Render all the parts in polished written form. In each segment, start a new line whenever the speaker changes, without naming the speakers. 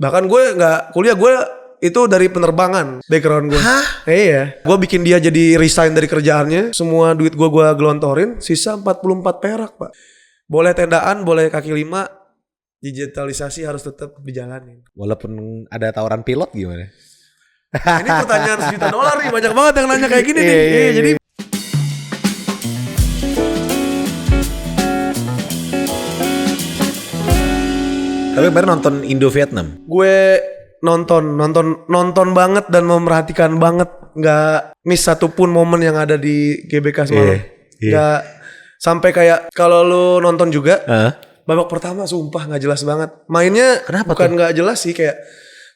Bahkan gue nggak kuliah, gue itu dari penerbangan background gue.
Hah?
Iya. Gue bikin dia jadi resign dari kerjaannya. Semua duit gue gelontorin. Sisa 44 perak pak. Boleh tendaan, boleh kaki lima. Digitalisasi harus tetap dijalanin.
Walaupun ada tawaran pilot gimana?
Nah, ini pertanyaan $1 juta nih. Banyak banget yang nanya kayak gini nih.
Iya.
Jadi
Tapi kemarin nonton Indo Vietnam.
gue nonton banget dan memerhatikan banget, nggak miss satupun momen yang ada di GBK semalam. Nggak sampai kayak kalau lu nonton juga babak pertama sumpah nggak jelas banget mainnya.
Kenapa
bukan nggak jelas sih, kayak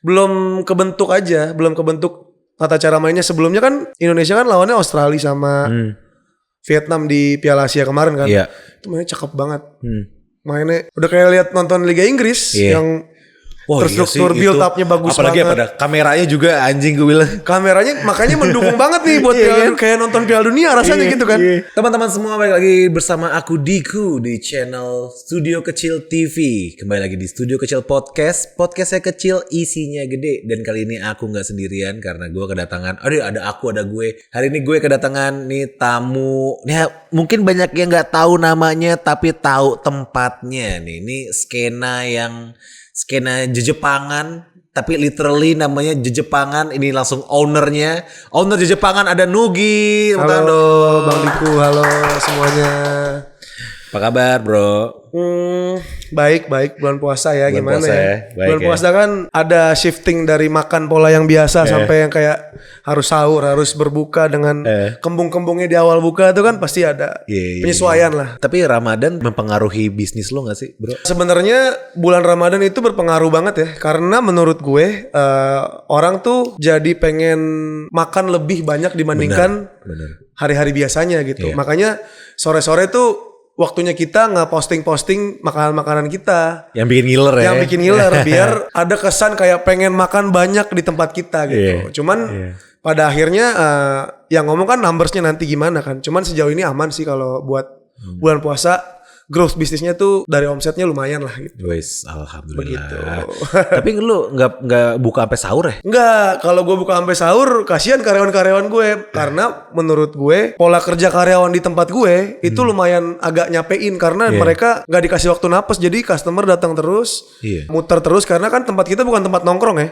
belum kebentuk aja, belum kebentuk tata cara mainnya. Sebelumnya kan Indonesia kan lawannya Australia sama Vietnam di Piala Asia kemarin kan. Itu mainnya cakep banget. Mainnya udah kayak lihat nonton Liga Inggris yang terstruktur build up-nya bagus
apalagi
banget.
Apalagi pada kameranya juga anjing gue bilang.
Kameranya makanya mendukung banget nih buat kayak nonton Piala Dunia rasanya gitu kan.
Teman-teman semua, balik lagi bersama aku Diku di channel Studio Kecil TV. Kembali lagi di Studio Kecil Podcast. Podcast saya kecil, isinya gede. Dan kali ini aku gak sendirian karena gue kedatangan. Ada gue. Hari ini gue kedatangan nih tamu. Ya mungkin banyak yang gak tahu namanya tapi tahu tempatnya nih. Ini skena Jejepangan, tapi literally namanya Jejepangan. Ini langsung owner Jejepangan ada Nugi.
Halo Bang Diku, halo semuanya.
Apa kabar bro?
Baik bulan puasa ya.
Bulan
gimana
puasa
ya?
Baik
bulan puasa kan ada shifting dari makan pola yang biasa sampai yang kayak harus sahur, harus berbuka dengan kembung-kembungnya di awal buka itu kan pasti ada penyesuaian lah.
Tapi Ramadan mempengaruhi bisnis lo gak sih bro?
Sebenarnya bulan Ramadan itu berpengaruh banget ya, karena menurut gue orang tuh jadi pengen makan lebih banyak dibandingkan hari-hari biasanya gitu. Makanya sore-sore tuh waktunya kita nge-posting makanan-makanan kita.
Yang bikin ngiler ya.
Yang bikin ngiler biar ada kesan kayak pengen makan banyak di tempat kita gitu. Cuman pada akhirnya yang ngomong kan numbersnya nanti gimana kan. Cuman sejauh ini aman sih kalau buat bulan puasa. Growth bisnisnya tuh dari omsetnya lumayan lah gitu.
Wes, alhamdulillah.
Begitu.
Tapi lu nggak buka sampai sahur ya?
Enggak, kalau gue buka sampai sahur kasihan karyawan-karyawan gue. Karena menurut gue pola kerja karyawan di tempat gue itu lumayan agak nyapein. Karena mereka gak dikasih waktu napas. Jadi customer datang terus, muter terus. Karena kan tempat kita bukan tempat nongkrong ya.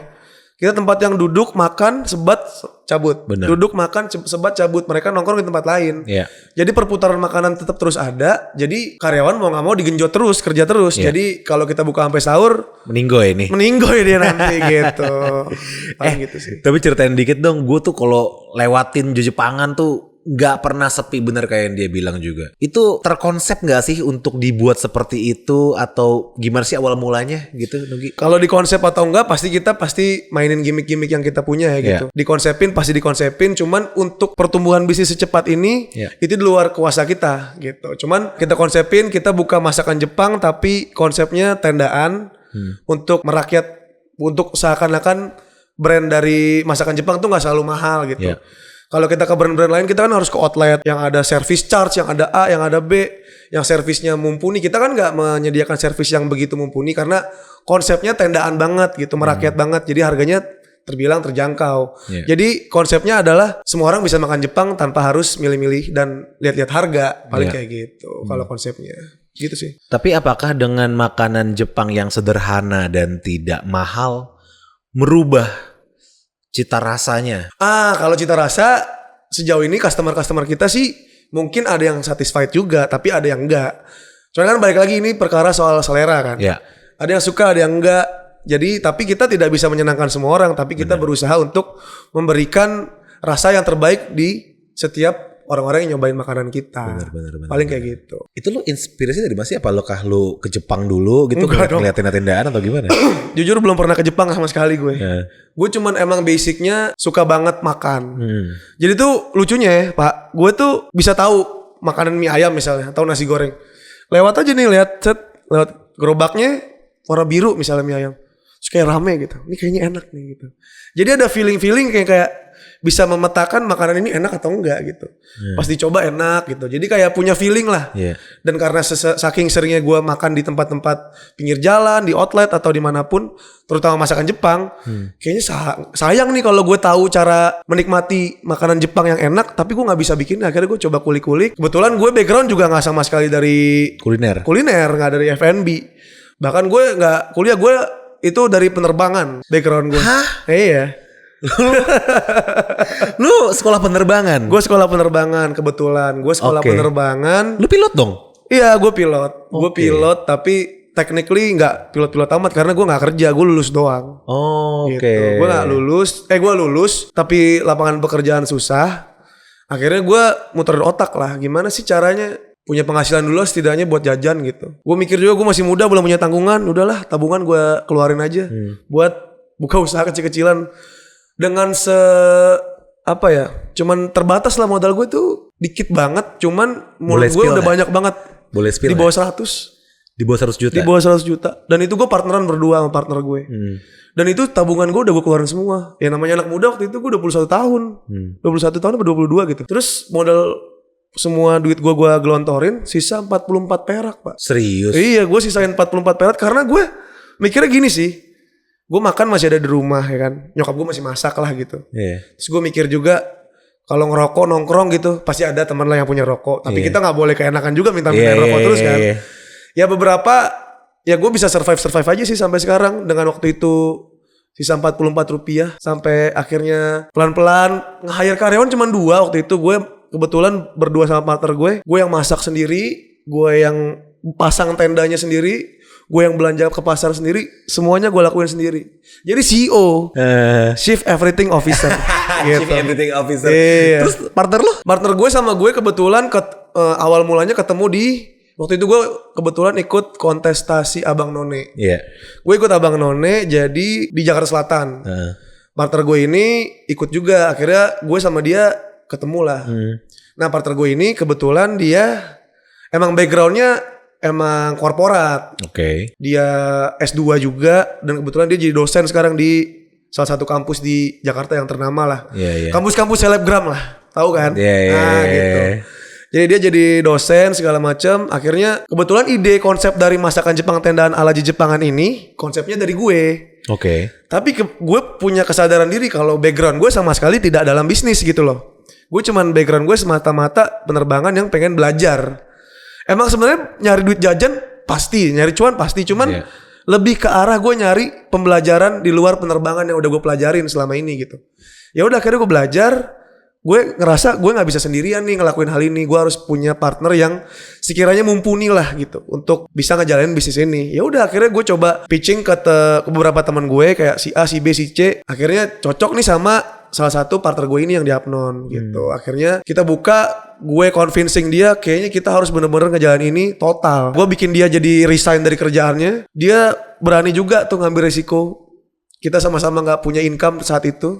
Kita tempat yang duduk, makan, sebat, cabut.
Bener.
Duduk, makan, sebat, cabut. Mereka nongkrong di tempat lain. Jadi perputaran makanan tetap terus ada. Jadi karyawan mau gak mau digenjot terus, kerja terus. Jadi kalau kita buka sampai sahur,
meninggoy dia
nanti gitu. Gitu sih.
Tapi ceritain dikit dong, gue tuh kalau lewatin Jejepangan tuh gak pernah sepi, bener kayak yang dia bilang juga. Itu terkonsep gak sih untuk dibuat seperti itu? Atau gimana sih awal mulanya gitu Nugi?
Kalau dikonsep atau enggak kita pasti mainin gimmick-gimmick yang kita punya ya gitu. Dikonsepin. Cuman untuk pertumbuhan bisnis secepat ini itu di luar kuasa kita gitu. Cuman kita konsepin, kita buka masakan Jepang tapi konsepnya tendaan untuk merakyat, untuk seakan-akan brand dari masakan Jepang tuh gak selalu mahal gitu. Kalau kita ke brand-brand lain kita kan harus ke outlet yang ada service charge, yang ada A, yang ada B, yang servisnya mumpuni. Kita kan nggak menyediakan servis yang begitu mumpuni karena konsepnya tendaan banget gitu, merakyat banget. Jadi harganya terbilang terjangkau. Jadi konsepnya adalah semua orang bisa makan Jepang tanpa harus milih-milih dan lihat-lihat harga. Paling kayak gitu kalau konsepnya. Gitu sih.
Tapi apakah dengan makanan Jepang yang sederhana dan tidak mahal merubah cita rasanya?
Kalau cita rasa sejauh ini customer kita sih mungkin ada yang satisfied juga, tapi ada yang enggak. Soalnya kan balik lagi ini perkara soal selera kan. Ada yang suka, ada yang enggak. Jadi tapi kita tidak bisa menyenangkan semua orang, tapi kita berusaha untuk memberikan rasa yang terbaik di setiap orang-orang yang nyobain makanan kita.
Bener.
Paling kayak gitu.
Itu lo inspirasi dari mana sih? Apakah lo ke Jepang dulu gitu? Ngeliatin tendaan atau gimana?
Jujur belum pernah ke Jepang sama sekali gue. Gue cuman emang basicnya suka banget makan. Jadi tuh lucunya ya Pak, gue tuh bisa tahu makanan mie ayam misalnya, atau nasi goreng. Lewat aja nih, lewat gerobaknya warna biru misalnya mie ayam. Terus kayak rame gitu. Ini kayaknya enak nih gitu. Jadi ada feeling kayak bisa memetakan makanan ini enak atau enggak gitu. Pas dicoba enak gitu. Jadi kayak punya feeling lah. Dan karena saking seringnya gue makan di tempat-tempat pinggir jalan, di outlet atau dimanapun, terutama masakan Jepang, kayaknya sayang nih kalau gue tahu cara menikmati makanan Jepang yang enak, tapi gue nggak bisa bikin. Akhirnya gue coba kulik-kulik. Kebetulan gue background juga nggak sama sekali dari kuliner, nggak dari F&B. Bahkan gue nggak kuliah, gue itu dari penerbangan background gue.
Hah?
Iya.
Lu sekolah penerbangan?
Gue sekolah penerbangan kebetulan. Gue sekolah penerbangan.
Lu pilot dong?
Iya, gue pilot. Gue pilot tapi technically nggak pilot amat karena gue nggak kerja. Gue lulus doang. Gitu. Gue nggak lulus. Gue lulus tapi lapangan pekerjaan susah. Akhirnya gue muterin otak lah. Gimana sih caranya punya penghasilan dulu setidaknya buat jajan gitu. Gue mikir juga gue masih muda belum punya tanggungan. Udahlah tabungan gue keluarin aja buat buka usaha kecil-kecilan. Dengan cuman terbatas lah modal gue tuh dikit banget, cuman modal gue udah banyak banget.
Boleh spill.
Di bawah 100.
Di bawah 100 juta.
Di bawah 100 juta. Dan itu gue partneran berdua sama partner gue. Dan itu tabungan gue udah gue keluarin semua. Ya namanya anak muda waktu itu gue 21 tahun. 21 tahun atau 22 gitu. Terus modal semua duit gue gelontorin, sisa 44 perak, Pak.
Serius?
Iya, gue sisain 44 perak karena gue mikirnya gini sih. Gue makan masih ada di rumah ya kan. Nyokap gue masih masak lah gitu. Terus gue mikir juga kalau ngerokok nongkrong gitu pasti ada teman lah yang punya rokok. Tapi kita gak boleh keenakan juga minta rokok terus kan. Ya beberapa ya gue bisa survive aja sih sampai sekarang. Dengan waktu itu sisa 44 rupiah. Sampai akhirnya pelan-pelan nge-hire karyawan cuma 2 waktu itu. Gue kebetulan berdua sama partner gue. Gue yang masak sendiri. Gue yang pasang tendanya sendiri. Gue yang belanja ke pasar sendiri, semuanya gue lakuin sendiri. Jadi CEO, Chief Everything Officer. Gitu.
Chief Everything Officer.
Iya.
Terus partner lo?
Partner gue sama gue kebetulan awal mulanya ketemu di waktu itu gue kebetulan ikut kontestasi Abang None. Gue ikut Abang None jadi di Jakarta Selatan. Partner gue ini ikut juga. Akhirnya gue sama dia ketemu lah. Nah partner gue ini kebetulan dia emang backgroundnya emang korporat. Dia S2 juga dan kebetulan dia jadi dosen sekarang di salah satu kampus di Jakarta yang ternama lah. Kampus-kampus selebgram lah, tahu kan? Gitu. Jadi dia jadi dosen segala macam. Akhirnya kebetulan ide konsep dari masakan Jepang tendaan ala Jepangan ini konsepnya dari gue. Tapi gue punya kesadaran diri kalau background gue sama sekali tidak dalam bisnis gitu loh. Gue cuman background gue semata-mata penerbangan yang pengen belajar. Emang sebenarnya nyari duit jajan pasti, nyari cuan pasti, cuman lebih ke arah gue nyari pembelajaran di luar penerbangan yang udah gue pelajarin selama ini gitu. Ya udah akhirnya gue belajar, gue ngerasa gue nggak bisa sendirian nih ngelakuin hal ini, gue harus punya partner yang sekiranya mumpuni lah gitu untuk bisa ngejalanin bisnis ini. Ya udah akhirnya gue coba pitching ke beberapa teman gue kayak si A, si B, si C, akhirnya cocok nih sama salah satu partner gue ini yang di Apnon gitu. Akhirnya kita buka, gue convincing dia kayaknya kita harus bener-bener ngejalanin ini total. Gue bikin dia jadi resign dari kerjaannya. Dia berani juga tuh ngambil resiko. Kita sama-sama gak punya income saat itu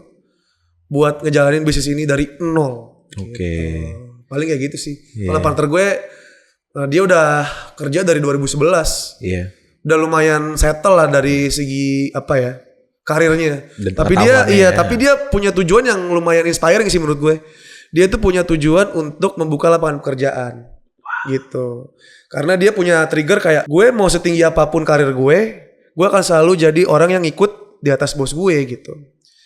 buat ngejalanin bisnis ini dari nol. Gitu. Paling kayak gitu sih. Kalau partner gue dia udah kerja dari 2011. Udah lumayan settle lah dari segi karirnya. Tapi dia punya tujuan yang lumayan inspiring sih menurut gue. Dia tuh punya tujuan untuk membuka lapangan pekerjaan. Gitu. Karena dia punya trigger kayak gue mau setinggi apapun karir gue akan selalu jadi orang yang ikut di atas bos gue gitu.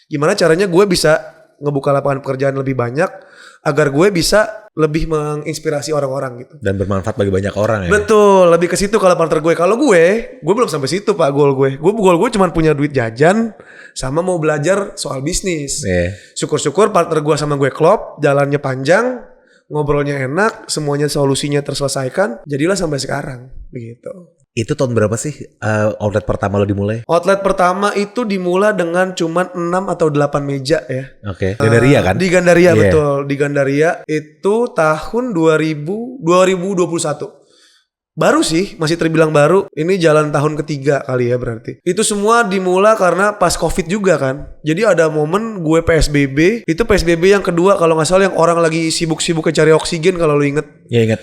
Gimana caranya gue bisa ngebuka lapangan pekerjaan lebih banyak agar gue bisa lebih menginspirasi orang-orang gitu.
Dan bermanfaat bagi banyak orang ya.
Betul, lebih ke situ kalau partner gue. Kalau gue belum sampai situ Pak goal gue. Goal gue cuma punya duit jajan sama mau belajar soal bisnis. Syukur-syukur partner gue sama gue klop, jalannya panjang, ngobrolnya enak, semuanya solusinya terselesaikan. Jadilah sampai sekarang begitu.
Itu tahun berapa sih outlet pertama lo dimulai?
Outlet pertama itu dimulai dengan cuman 6 atau 8 meja ya.
Gandaria kan?
Di Gandaria betul. Di Gandaria itu tahun 2021. Baru sih, masih terbilang baru. Ini jalan tahun ketiga kali ya berarti. Itu semua dimulai karena pas COVID juga kan. Jadi ada momen gue PSBB. Itu PSBB yang kedua kalau gak salah yang orang lagi sibuk-sibuk cari oksigen kalau lo inget.
Iya inget.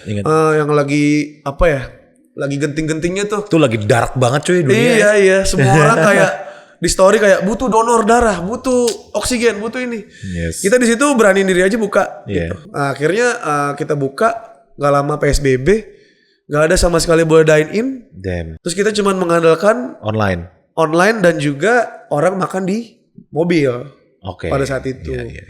Yang lagi lagi genting-gentingnya tuh.
Itu lagi dark banget cuy dunia.
Iya. Semua orang kayak di story kayak butuh donor darah, butuh oksigen, butuh ini.
Yes.
Kita di situ beraniin diri aja buka.
Yeah.
Gitu. Akhirnya kita buka, nggak lama PSBB, nggak ada sama sekali boleh dine in.
Damn.
Terus kita cuma mengandalkan online dan juga orang makan di mobil. Pada saat itu.
Yeah.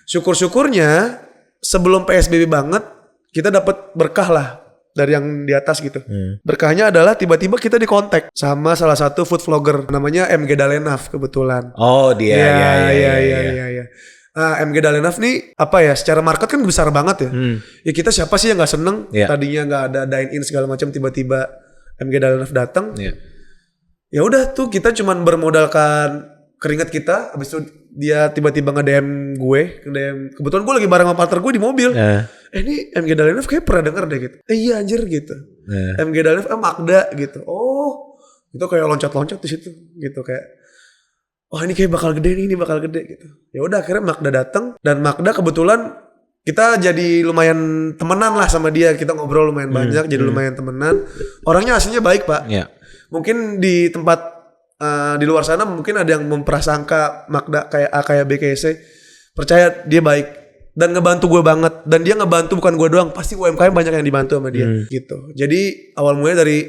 Syukur-syukurnya sebelum PSBB banget kita dapat berkah lah dari yang di atas gitu. Berkahnya adalah tiba-tiba kita dikontak sama salah satu food vlogger namanya MG Dalenaf kebetulan.
Oh dia.
Iya. MG Dalenaf nih apa ya? Secara market kan besar banget ya. Ya kita siapa sih yang nggak seneng? Tadinya nggak ada dine in segala macam, tiba-tiba MG Dalenaf datang. Ya udah tuh kita cuman bermodalkan keringat kita, habis itu dia tiba-tiba nge-DM gue, kebetulan gue lagi bareng sama partner gue di mobil. Ini MG Dalenaf kayak pernah denger deh gitu. Iya anjir gitu. MG Dalenaf Magda gitu. Oh, itu kayak loncat-loncat di situ gitu kayak. Wah ini kayak bakal gede nih, ini bakal gede gitu. Ya udah akhirnya Magda datang dan Magda kebetulan kita jadi lumayan temenan lah sama dia, kita ngobrol lumayan banyak, jadi lumayan temenan. Orangnya aslinya baik Pak. Mungkin di tempat di luar sana mungkin ada yang memprasangka Magda kayak A kayak B kayak C. Percaya dia baik dan ngebantu gue banget, dan dia ngebantu bukan gue doang, pasti UMKM banyak yang dibantu sama dia gitu. Jadi awal mulanya dari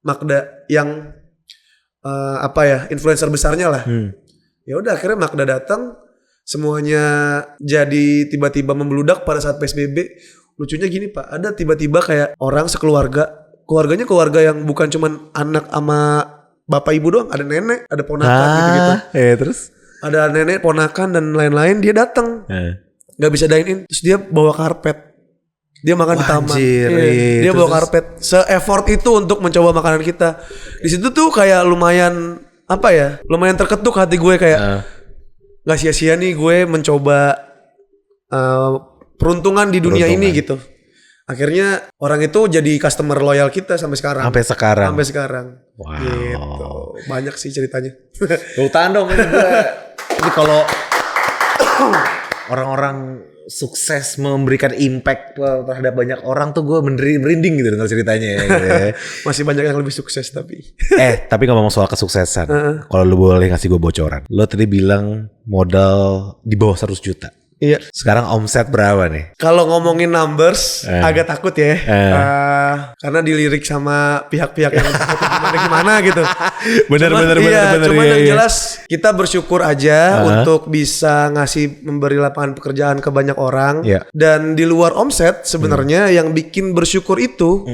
Magda yang influencer besarnya lah. Ya udah akhirnya Magda datang, semuanya jadi tiba-tiba membludak pada saat PSBB. Lucunya gini Pak, ada tiba-tiba kayak orang keluarganya keluarga yang bukan cuman anak sama bapak ibu doang, ada nenek, ada ponakan gitu-gitu.
Terus?
Ada nenek, ponakan dan lain-lain, dia datang. Gak bisa dine in, terus dia bawa karpet. Dia makan di taman. Dia bawa karpet. Se-effort itu untuk mencoba makanan kita. Di situ tuh kayak lumayan lumayan terketuk hati gue kayak gak sia-sia nih gue mencoba peruntungan di dunia ini gitu. Akhirnya orang itu jadi customer loyal kita sampai sekarang. Sampai sekarang.
Wow.
Gitu. Banyak sih ceritanya.
Tahan dong ini gue. Ini kalau orang-orang sukses memberikan impact terhadap banyak orang tuh gue merinding gitu dengar ceritanya ya.
Masih banyak yang lebih sukses tapi.
Tapi ngomong soal kesuksesan. Kalau lu boleh ngasih gue bocoran. Lo tadi bilang modal di bawah 100 juta.
Iya.
Sekarang omset berapa nih?
Kalau ngomongin numbers agak takut ya. Karena dilirik sama pihak-pihak yang gimana gitu.
Bener.
Cuman yang jelas kita bersyukur aja untuk bisa memberi lapangan pekerjaan ke banyak orang. Dan di luar omset sebenarnya yang bikin bersyukur itu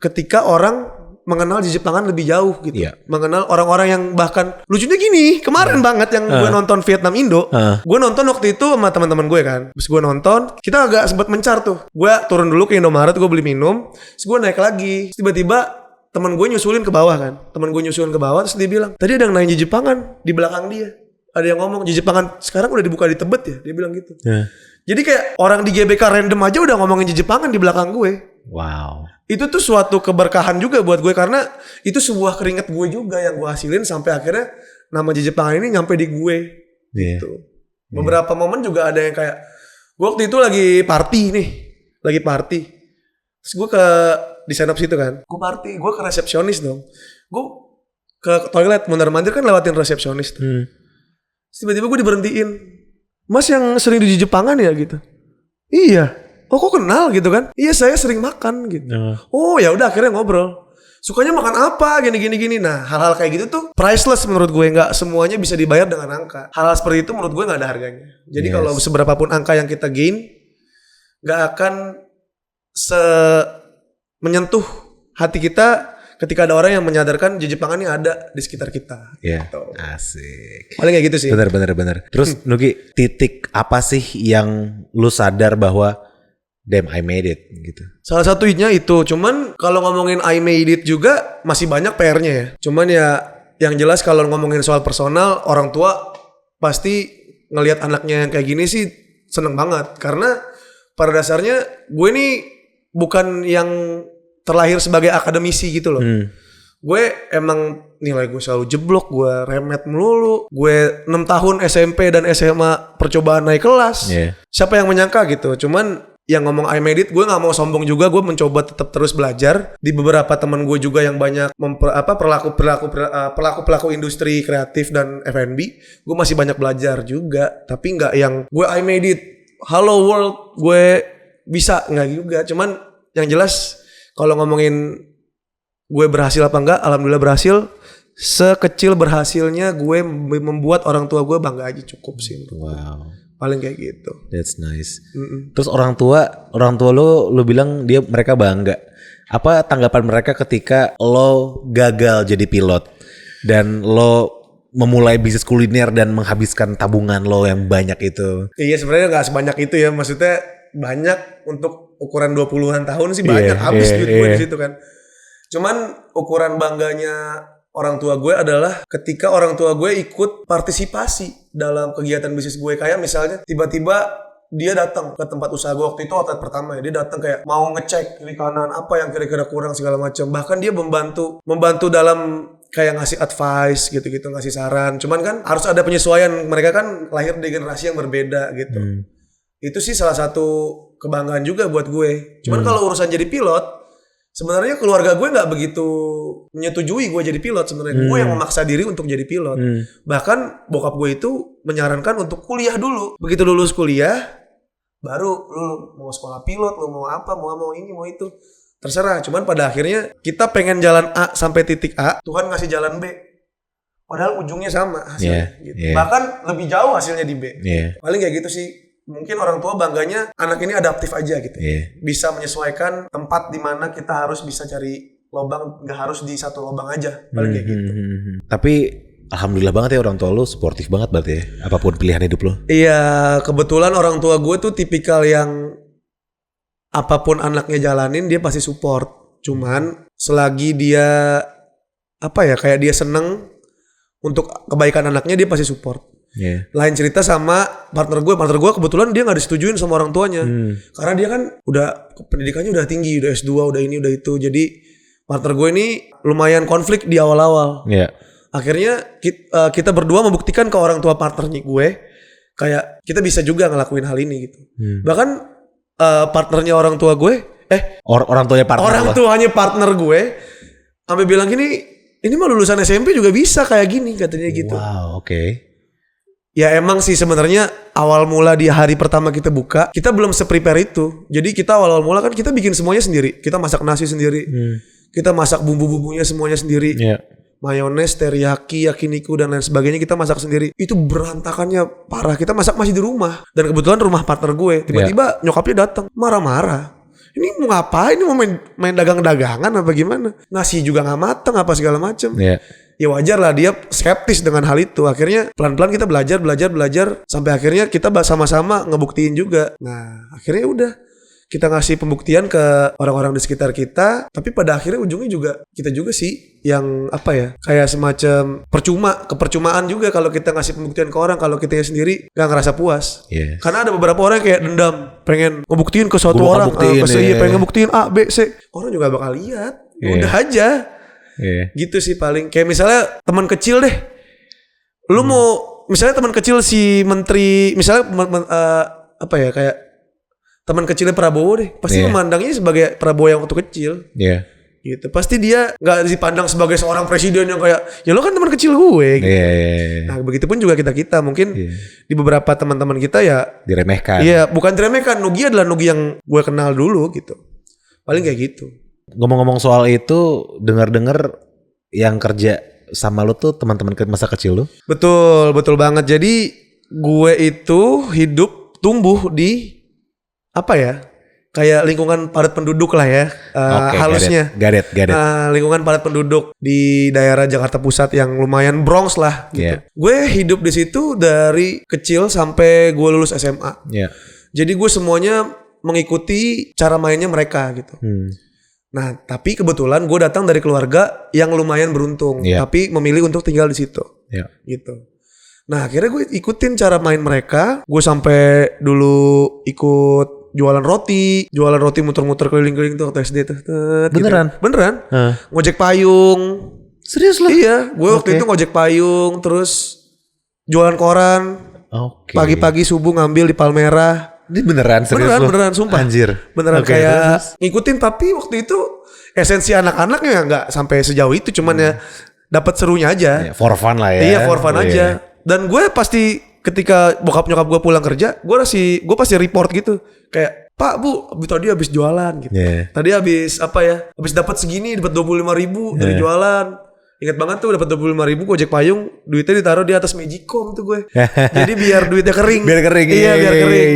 ketika orang mengenal Jijik Pangan lebih jauh gitu. Mengenal orang-orang yang bahkan lucunya gini, kemarin banget yang gue nonton Vietnam Indo. Gue nonton waktu itu sama teman-teman gue kan. Terus gue nonton, kita agak sempat mencar tuh. Gue turun dulu ke Indomaret, gue beli minum. Terus gue naik lagi. Terus tiba-tiba teman gue nyusulin ke bawah kan. Terus dia bilang, tadi ada yang nanya Jijik Pangan di belakang dia. Ada yang ngomong Jijik Pangan sekarang udah dibuka di Tebet ya. Dia bilang gitu. Jadi kayak orang di GBK random aja udah ngomongin Jijik Pangan di belakang gue.
Wow.
Itu tuh suatu keberkahan juga buat gue karena itu sebuah keringat gue juga yang gue hasilin sampai akhirnya nama Jijik Pangan ini nyampe di gue. Gitu. Beberapa momen juga ada yang kayak gue waktu itu lagi party. Terus gue di setup situ kan. Gue ke resepsionis dong. Gue ke toilet mondar-mandir kan lewatin resepsionis tuh. Terus tiba-tiba gue diberhentiin. Mas yang sering di Jijik Pangan ya gitu. Iya. Oh kok kenal gitu kan? Iya saya sering makan gitu. Oh ya udah akhirnya ngobrol. Sukanya makan apa gini. Nah hal-hal kayak gitu tuh priceless menurut gue. Gak semuanya bisa dibayar dengan angka. Hal-hal seperti itu menurut gue gak ada harganya. Jadi kalau seberapapun angka yang kita gain, gak akan menyentuh hati kita ketika ada orang yang menyadarkan Jijik Pangan ini ada di sekitar kita. Gitu.
Asik.
Paling kayak gitu sih.
Bener. Terus Nugi, titik apa sih yang lu sadar bahwa damn I made it gitu?
Salah satunya itu. Cuman kalau ngomongin I made it juga masih banyak PR-nya ya. Cuman ya yang jelas kalau ngomongin soal personal, orang tua pasti ngelihat anaknya yang kayak gini sih seneng banget. Karena pada dasarnya gue ini bukan yang terlahir sebagai akademisi gitu loh. Gue emang nilai gue selalu jeblok, gue remet melulu. Gue 6 tahun SMP dan SMA percobaan naik kelas. Siapa yang menyangka gitu. Cuman yang ngomong I made it, gue nggak mau sombong juga, gue mencoba tetap terus belajar. Di beberapa teman gue juga yang banyak pelaku industri kreatif dan F&B, gue masih banyak belajar juga. Tapi nggak yang gue I made it, hello world, gue bisa, nggak juga. Cuman yang jelas kalau ngomongin gue berhasil apa enggak, alhamdulillah berhasil. Sekecil berhasilnya gue membuat orang tua gue bangga aja cukup sih.
Wow.
Paling kayak gitu.
That's nice. Terus orang tua lo bilang mereka bangga. Apa tanggapan mereka ketika lo gagal jadi pilot dan lo memulai bisnis kuliner dan menghabiskan tabungan lo yang banyak itu?
Iya, sebenarnya nggak sebanyak itu ya. Maksudnya banyak untuk ukuran 20-an tahun sih banyak, habis duit gue di situ kan. Cuman ukuran bangganya orang tua gue adalah ketika orang tua gue ikut partisipasi dalam kegiatan bisnis gue. Kayak misalnya tiba-tiba dia datang ke tempat usaha gue, waktu itu outlet pertama ya, dia datang kayak mau ngecek kiri kanan apa yang kira-kira kurang segala macam. Bahkan dia membantu dalam kayak ngasih advice gitu-gitu, ngasih saran. Cuman kan harus ada penyesuaian, mereka kan lahir di generasi yang berbeda gitu. Itu sih salah satu kebanggaan juga buat gue. Cuman kalau urusan jadi pilot, sebenarnya keluarga gue nggak begitu menyetujui gue jadi pilot sebenarnya. Gue yang memaksa diri untuk jadi pilot. Bahkan bokap gue itu menyarankan untuk kuliah dulu. Begitu lulus kuliah, baru lu mau sekolah pilot, lu mau apa, mau ini, mau itu. Terserah. Cuman pada akhirnya kita pengen jalan A sampai titik A, Tuhan ngasih jalan B. Padahal ujungnya sama hasilnya. Gitu. Bahkan lebih jauh hasilnya di B. Paling kayak gitu sih. Mungkin orang tua bangganya anak ini adaptif aja gitu. Bisa menyesuaikan tempat di mana kita harus bisa cari lubang, nggak harus di satu lubang aja. Paling kayak gitu.
Tapi alhamdulillah banget ya orang tua lu sportif banget berarti ya, apapun pilihan hidup lu.
Iya, kebetulan orang tua gue tuh tipikal yang apapun anaknya jalanin dia pasti support. Cuman selagi dia kayak dia seneng untuk kebaikan anaknya, dia pasti support. Lain cerita sama partner gue kebetulan dia nggak disetujuin sama orang tuanya. Karena dia kan udah pendidikannya udah tinggi, udah S2, udah ini udah itu. Jadi partner gue ini lumayan konflik di awal-awal. Akhirnya kita berdua membuktikan ke orang tua partnernya gue kayak kita bisa juga ngelakuin hal ini gitu. Bahkan partnernya orang tua gue
orang tuanya partner
gue sampai bilang gini, ini mah lulusan SMP juga bisa kayak gini katanya gitu.
Wow, oke.
Ya emang sih sebenarnya awal mula di hari pertama kita buka, kita belum se-prepare itu. Jadi kita awal mula kan kita bikin semuanya sendiri. Kita masak nasi sendiri. Kita masak bumbu-bumbunya semuanya sendiri. Mayones, teriyaki, yakiniku dan lain sebagainya kita masak sendiri. Itu berantakannya parah. Kita masak masih di rumah. Dan kebetulan rumah partner gue. Tiba-tiba nyokapnya datang marah-marah. Ini mau ngapain? Ini mau main dagang-dagangan apa gimana? Nasi juga gak mateng apa segala macem. Ya wajar lah dia skeptis dengan hal itu. Akhirnya pelan-pelan kita belajar sampai akhirnya kita sama-sama ngebuktiin juga. Nah akhirnya udah kita ngasih pembuktian ke orang-orang di sekitar kita. Tapi pada akhirnya ujungnya juga kita juga sih yang kayak semacam kepercumaan juga kalau kita ngasih pembuktian ke orang kalau kitanya sendiri gak ngerasa puas. Karena ada beberapa orang yang kayak dendam, pengen ngebuktiin ke suatu orang, pengen ngebuktiin A, B, C. Orang juga bakal lihat. Udah aja. Gitu sih paling. Kayak misalnya teman kecil deh. Lu mau misalnya teman kecil si menteri, misalnya kayak teman kecilnya Prabowo deh. Pasti memandangnya sebagai Prabowo yang waktu kecil. Gitu. Pasti dia enggak dipandang sebagai seorang presiden yang kayak ya lu kan teman kecil gue gitu. Nah, begitupun juga kita mungkin di beberapa teman-teman kita ya
diremehkan.
Iya, bukan diremehkan. Nugi adalah Nugi yang gue kenal dulu gitu. Paling kayak gitu.
Ngomong-ngomong soal itu, dengar-dengar yang kerja sama lu tuh teman-teman masa kecil lu?
Betul banget. Jadi gue itu tumbuh di kayak lingkungan padat penduduk lah ya, halusnya.
Got it.
Lingkungan padat penduduk di daerah Jakarta Pusat yang lumayan Bronx lah gitu. Gue hidup di situ dari kecil sampai gue lulus SMA. Jadi gue semuanya mengikuti cara mainnya mereka gitu. Nah, tapi kebetulan gue datang dari keluarga yang lumayan beruntung, tapi memilih untuk tinggal di situ, gitu. Nah, akhirnya gue ikutin cara main mereka. Gue sampai dulu ikut jualan roti muter-muter keliling-keliling tuh waktu SD tuh.
Beneran?
Gitu. Beneran. Ngojek payung.
Serius lo?
Iya, gue waktu itu ngojek payung, terus jualan koran. Pagi-pagi subuh ngambil di Palmerah.
Ini beneran serius
Beneran sumpah.
Anjir.
Beneran kayak ngikutin, tapi waktu itu esensi anak-anaknya nggak sampai sejauh itu, cuman ya dapat serunya aja.
For fun lah ya.
Iya, for fun aja. Dan gue pasti ketika bokap nyokap gue pulang kerja, gue pasti report gitu. Kayak, Pak, Bu, tadi habis jualan gitu. Tadi habis habis dapat segini, dapat 25.000 dari jualan. Ingat banget tuh dapat 25.000 Gojek payung, duitnya ditaruh di atas Magicom tuh gue. Jadi biar duitnya kering.
Biar kering.
Iya, biar kering.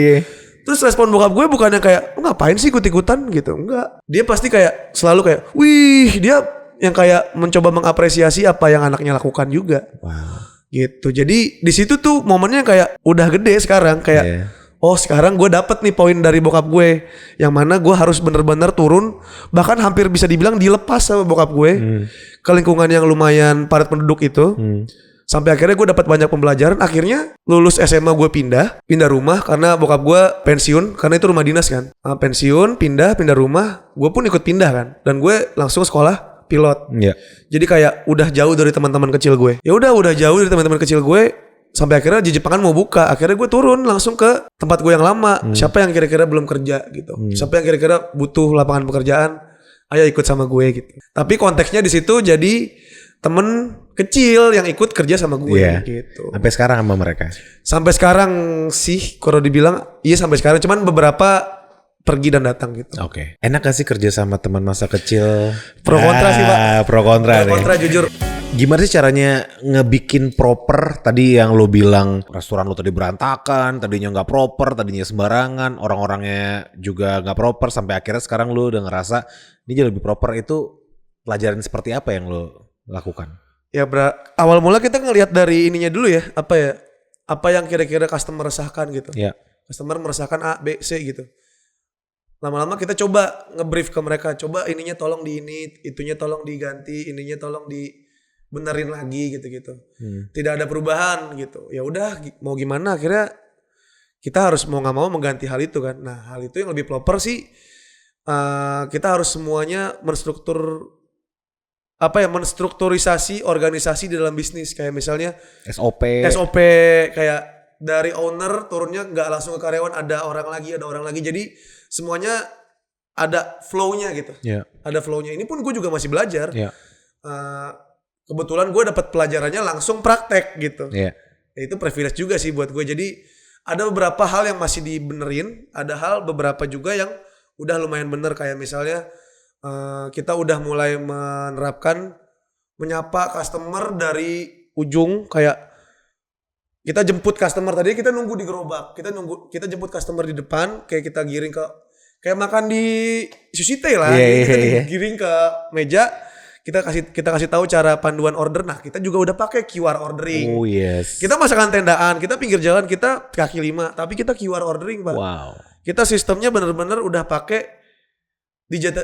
Terus respon bokap gue bukannya kayak, ngapain sih ikut-ikutan gitu. Enggak. Dia pasti kayak selalu kayak, wih, dia yang kayak mencoba mengapresiasi apa yang anaknya lakukan juga.
Wow.
Gitu. Jadi di situ tuh momennya kayak udah gede sekarang kayak oh sekarang gue dapet nih poin dari bokap gue yang mana gue harus bener-bener turun, bahkan hampir bisa dibilang dilepas sama bokap gue ke lingkungan yang lumayan padat penduduk itu. Sampai akhirnya gue dapat banyak pembelajaran. Akhirnya lulus SMA gue pindah rumah karena bokap gue pensiun, karena itu rumah dinas kan. Pensiun, pindah rumah, gue pun ikut pindah kan. Dan gue langsung sekolah pilot. Jadi kayak udah jauh dari teman-teman kecil gue. Ya udah jauh dari teman-teman kecil gue. Sampai akhirnya Jepangan mau buka. Akhirnya gue turun langsung ke tempat gue yang lama. Siapa yang kira-kira belum kerja gitu. Siapa yang kira-kira butuh lapangan pekerjaan, ayo ikut sama gue gitu. Tapi konteksnya di situ jadi temen kecil yang ikut kerja sama gue gitu.
Sampai sekarang sama mereka?
Sampai sekarang sih kalau dibilang iya sampai sekarang. Cuman beberapa pergi dan datang gitu.
Oke. Enak gak sih kerja sama teman masa kecil?
Pro kontra sih Pak.
Pro kontra
jujur.
Gimana sih caranya ngebikin proper? Tadi yang lo bilang restoran lo tadi berantakan, tadinya nggak proper, tadinya sembarangan, orang-orangnya juga nggak proper, sampai akhirnya sekarang lo udah ngerasa ini jadi lebih proper. Itu pelajaran seperti apa yang lo lakukan?
Ya awal mula kita ngelihat dari ininya dulu ya, apa yang kira-kira customer resahkan gitu. Customer meresahkan A, B, C gitu. Lama-lama kita coba nge-brief ke mereka, coba ininya tolong di ini, itunya tolong diganti, ininya tolong dibenerin lagi gitu-gitu. Tidak ada perubahan gitu. Ya udah mau gimana, akhirnya kita harus mau nggak mau mengganti hal itu kan. Nah hal itu yang lebih proper sih kita harus semuanya menstrukturisasi organisasi di dalam bisnis. Kayak misalnya SOP kayak dari owner turunnya nggak langsung ke karyawan, ada orang lagi. Jadi semuanya ada flow-nya gitu. Ada flow-nya. Ini pun gue juga masih belajar. Kebetulan gue dapat pelajarannya langsung praktek gitu. Itu privilege juga sih buat gue. Jadi ada beberapa hal yang masih dibenerin, ada hal beberapa juga yang udah lumayan bener. Kayak misalnya kita udah mulai menerapkan menyapa customer dari ujung. Kayak kita jemput customer, tadi kita nunggu di gerobak, kita jemput customer di depan, kayak kita giring kayak makan di Sushite lah. Kita giring ke meja, kita kasih tahu cara panduan order. Nah kita juga udah pakai QR ordering. Kita masakan tendaan, kita pinggir jalan, kita kaki lima, tapi kita QR ordering Pak. Kita sistemnya bener-bener udah pakai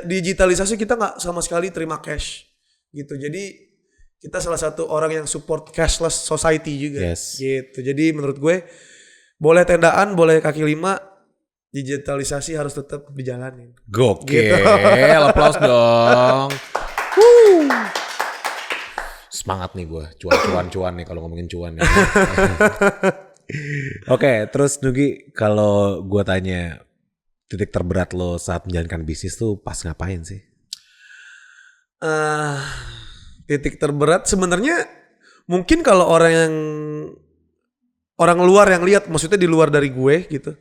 digitalisasi. Kita nggak sama sekali terima cash gitu. Jadi kita salah satu orang yang support cashless society juga gitu. Jadi menurut gue boleh tendaan, boleh kaki lima, digitalisasi harus tetap dijalanin.
Gokil, gitu. Aplaus dong. Semangat nih gue, cuan nih kalau ngomongin cuan nih. Oke, terus Nugi, kalau gue tanya titik terberat lo saat menjalankan bisnis tuh pas ngapain sih?
Titik terberat sebenarnya mungkin kalau orang luar yang lihat, maksudnya di luar dari gue gitu.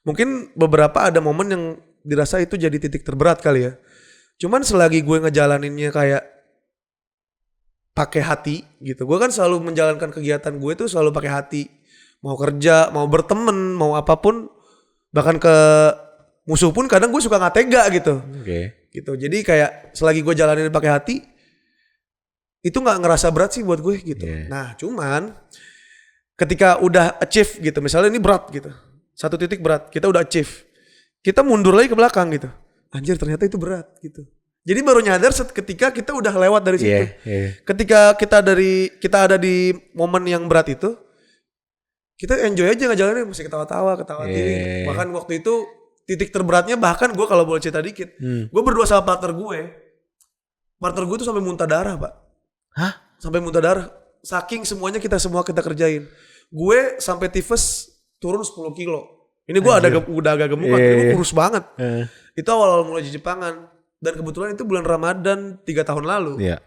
Mungkin beberapa ada momen yang dirasa itu jadi titik terberat kali ya. Cuman selagi gue ngejalaninnya kayak pakai hati gitu. Gue kan selalu menjalankan kegiatan gue tuh selalu pakai hati. Mau kerja, mau berteman, mau apapun, bahkan ke musuh pun kadang gue suka nggak tega gitu. Gitu. Jadi kayak selagi gue jalanin pakai hati, itu nggak ngerasa berat sih buat gue gitu. Nah cuman ketika udah achieve gitu, misalnya ini berat gitu, satu titik berat, kita udah achieve, kita mundur lagi ke belakang gitu, anjir ternyata itu berat gitu. Jadi baru nyadar ketika kita udah lewat dari situ. Ketika kita ada di momen yang berat itu, kita enjoy aja ngejalanin, masih ketawa diri. Bahkan waktu itu titik terberatnya, bahkan gue kalau boleh cerita dikit, gue berdua sama partner gue tuh sampai muntah darah Pak. Sampai muntah darah. Saking semuanya kita kerjain. Gue sampai tifus turun 10 kilo. Ini gue udah agak gemuk, gue kurus banget. Itu awal mulai di Jepangan. Dan kebetulan itu bulan Ramadan 3 tahun lalu.
Iya.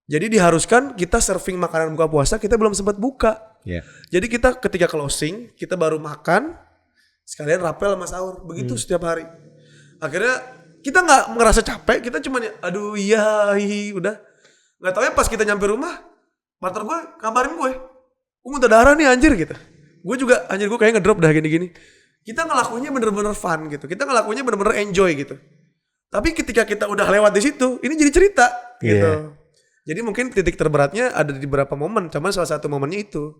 Jadi diharuskan kita serving makanan buka puasa, kita belum sempat buka.
Iya.
Jadi kita ketika closing, kita baru makan, sekalian rapel sama sahur. Begitu setiap hari. Akhirnya kita gak ngerasa capek, kita cuma aduh iya, udah. Gak tau ya pas kita nyampe rumah, partner gue kabarin gue muntah darah nih anjir gitu. Gue juga anjir gue kayak ngedrop dah gini-gini. Kita ngelakuinnya bener-bener fun gitu. Kita ngelakuinnya bener-bener enjoy gitu. Tapi ketika kita udah lewat di situ, ini jadi cerita gitu. Jadi mungkin titik terberatnya ada di beberapa momen, cuman salah satu momennya itu.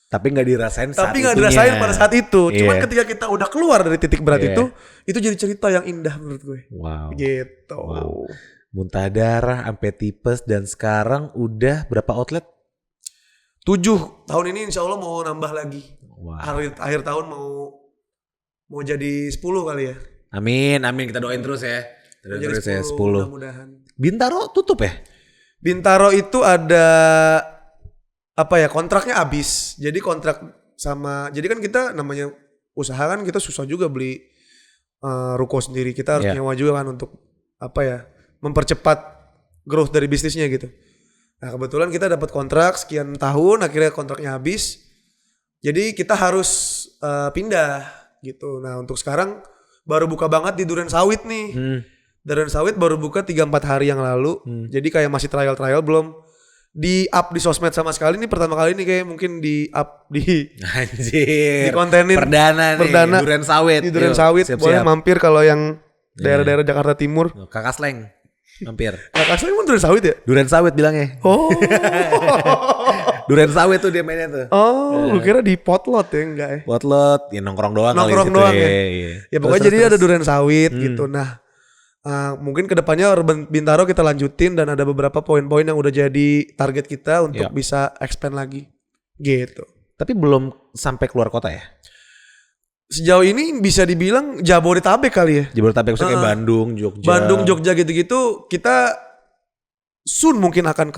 Tapi nggak dirasain saat
Tapi nggak dirasain pada saat itu. Cuman
Iya.
ketika kita udah keluar dari titik berat itu jadi cerita yang indah menurut gue.
Wow.
Gitu.
Wow. Muntah darah, sampai tipes, dan sekarang udah berapa outlet?
7 tahun ini insya Allah mau nambah lagi.
Wow.
Akhir tahun mau jadi 10 kali ya.
Amin, amin, kita doain terus ya. Kita doain
Jadi
terus ya 10.
mudah-mudahan.
Bintaro tutup ya?
Bintaro itu ada kontraknya habis. Jadi kontrak jadi kan kita namanya usaha kan kita susah juga beli ruko sendiri. Kita harus nyewa juga kan untuk mempercepat growth dari bisnisnya gitu. Nah kebetulan kita dapat kontrak sekian tahun, akhirnya kontraknya habis. Jadi kita harus pindah gitu. Nah untuk sekarang baru buka banget di Duren Sawit nih. Duren Sawit baru buka 3-4 hari yang lalu. Jadi kayak masih trial belum di up di sosmed sama sekali. Ini pertama kali nih kayak mungkin di up di
Anjir.
di kontenin
Perdana nih, Duren Sawit.
Di Duren
Yuk,
Sawit
siap-siap.
boleh mampir kalau yang daerah-daerah Jakarta Timur.
Kakak Sleng mampir.
Kakak saya emang Duren Sawit ya?
Duren Sawit bilangnya.
Oh.
Duren Sawit tuh dia mainnya tuh.
Oh, gue kira di Potlot ya, enggak ya?
Potlot, ya nongkrong doang
Nongkrong
kali
doang
situ,
ya.
Iya.
Ya pokoknya jadi ada Duren Sawit gitu. Nah, mungkin kedepannya Urban Bintaro kita lanjutin dan ada beberapa poin-poin yang udah jadi target kita untuk bisa expand lagi. Gitu.
Tapi belum sampai keluar kota ya?
Sejauh ini bisa dibilang Jabodetabek kali ya.
Jabodetabek maksudnya kayak Bandung, Jogja.
Bandung, Jogja gitu-gitu kita soon mungkin akan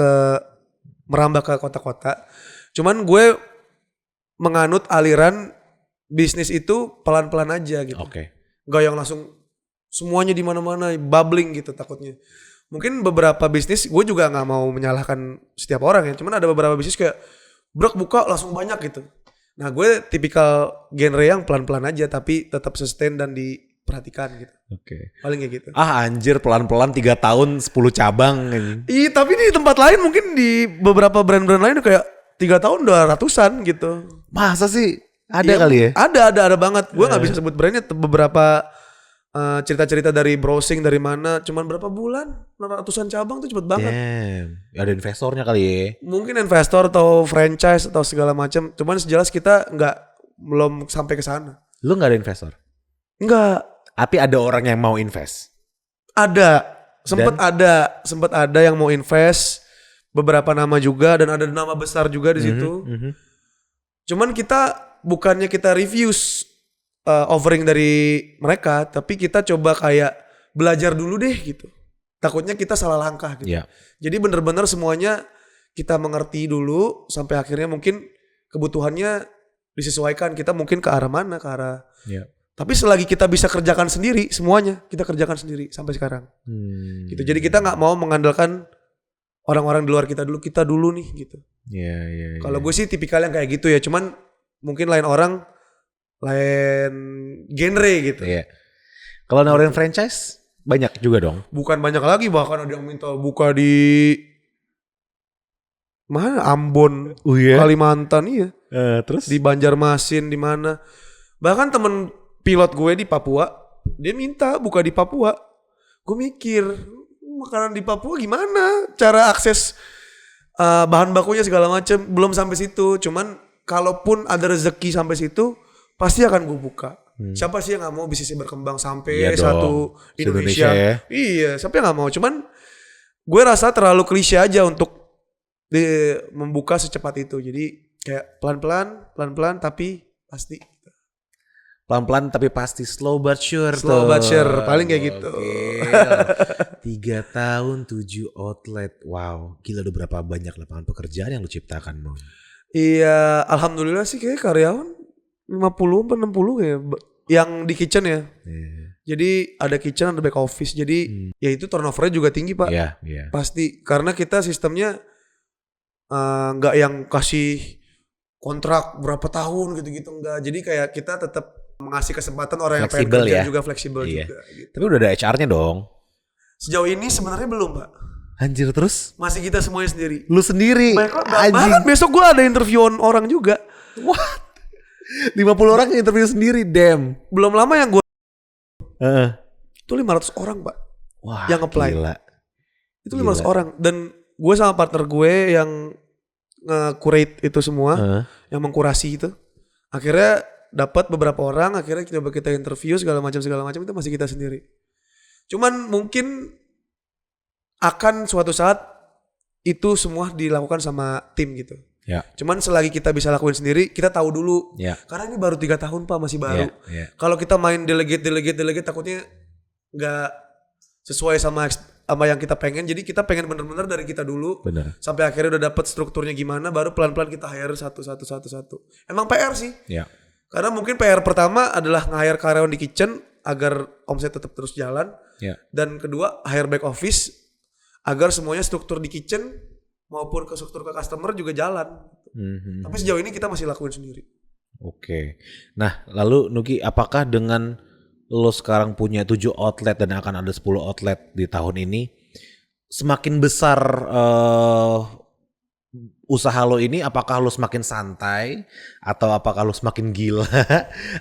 merambah ke kota-kota. Cuman gue menganut aliran bisnis itu pelan-pelan aja gitu.
Oke.
Gak yang langsung semuanya di mana-mana bubbling gitu takutnya. Mungkin beberapa bisnis gue juga nggak mau menyalahkan setiap orang ya. Cuman ada beberapa bisnis kayak brok buka langsung banyak gitu. Nah gue tipikal genre yang pelan-pelan aja tapi tetap sustain dan diperhatikan gitu.
Oke.
Paling kayak gitu.
Ah anjir pelan-pelan 3 tahun 10 cabang.
Iya tapi di tempat lain mungkin di beberapa brand-brand lain kayak 3 tahun udah ratusan gitu.
Masa sih? Ada
Iya,
kali ya?
Ada banget. Gue nggak bisa sebut brandnya. Beberapa cerita-cerita dari browsing dari mana. Cuman berapa bulan ratusan cabang tuh cepet banget.
Damn. Ada investornya kali ya?
Mungkin investor atau franchise atau segala macam. Cuman sejelas kita belum sampai ke sana.
Lu gak ada investor?
Enggak.
Tapi ada orang yang mau invest?
Ada. Sempet ada yang mau invest. Beberapa nama juga dan ada nama besar juga di situ. Cuman bukannya kita reviews offering dari mereka, tapi kita coba kayak belajar dulu deh gitu. Takutnya kita salah langkah gitu.
Yeah.
Jadi benar-benar semuanya kita mengerti dulu sampai akhirnya mungkin kebutuhannya disesuaikan. Kita mungkin ke arah mana, ke arah.
Yeah.
Tapi selagi kita bisa kerjakan sendiri, semuanya kita kerjakan sendiri sampai sekarang. Gitu. Jadi kita nggak mau mengandalkan orang-orang di luar kita dulu nih gitu.
Yeah.
Kalau gue sih tipikal yang kayak gitu ya. Cuman mungkin lain orang lain genre gitu.
Iya. Kalau nawarin franchise banyak juga dong.
Bukan banyak lagi, bahkan ada yang minta buka di mana Ambon, Kalimantan iya.
Terus
Di Banjarmasin di mana. Bahkan temen pilot gue di Papua, dia minta buka di Papua. Gue mikir, makanan di Papua gimana? Cara akses bahan bakunya segala macam belum sampai situ. Cuman kalaupun ada rezeki sampai situ, pasti akan gue buka. Siapa sih yang gak mau bisnisnya berkembang sampai satu Indonesia
ya?
Iya, siapa yang gak mau. Cuman gue rasa terlalu klise aja untuk membuka secepat itu. Jadi kayak pelan-pelan tapi pasti.
Pelan-pelan tapi pasti, slow but sure.
Slow but sure, paling kayak gitu.
3 tahun 7 outlet. Wow, gila udah berapa banyak lapangan pekerjaan yang lu ciptakan, Bang?
Iya, alhamdulillah sih kayak karyawan 50-60 kayak. yang di kitchen ya. Jadi ada kitchen, ada back office. Jadi ya itu turnovernya juga tinggi Pak. Pasti karena kita sistemnya nggak yang kasih kontrak berapa tahun gitu-gitu enggak. Jadi kayak kita tetap mengasih kesempatan orang yang pengen kerja juga fleksibel juga. Gitu.
Tapi udah ada HR-nya dong.
Sejauh ini sebenarnya belum Pak.
Anjir terus?
Masih kita semuanya sendiri.
Lu sendiri?
Bahkan besok gue ada interview orang juga.
What? 50 orang yang interview sendiri, damn.
Belum lama yang gue itu 500 orang Pak.
Wah,
yang apply.
Gila.
Itu 500 orang. Dan gue sama partner gue yang nge-curate itu semua, yang mengkurasi itu. Akhirnya dapat beberapa orang, akhirnya kita interview segala macam itu masih kita sendiri. Cuman mungkin akan suatu saat itu semua dilakukan sama tim gitu.
Ya.
Cuman selagi kita bisa lakuin sendiri, kita tahu dulu.
Ya.
Karena ini baru 3 tahun Pak, masih baru. Kalau kita main delegate takutnya nggak sesuai sama yang kita pengen. Jadi kita pengen bener-bener dari kita dulu.
Bener.
Sampai akhirnya udah dapet strukturnya gimana, baru pelan-pelan kita hire satu. Emang PR sih.
Ya.
Karena mungkin PR pertama adalah nge-hire karyawan di kitchen agar omset tetap terus jalan.
Ya.
Dan kedua, hire back office agar semuanya struktur di kitchen maupun ke struktur ke customer juga jalan. Tapi sejauh ini kita masih lakuin sendiri.
Oke. Nah, lalu Nuki, apakah dengan lo sekarang punya 7 outlet dan akan ada 10 outlet di tahun ini, semakin besar usaha lo ini, apakah lo semakin santai atau apakah lo semakin gila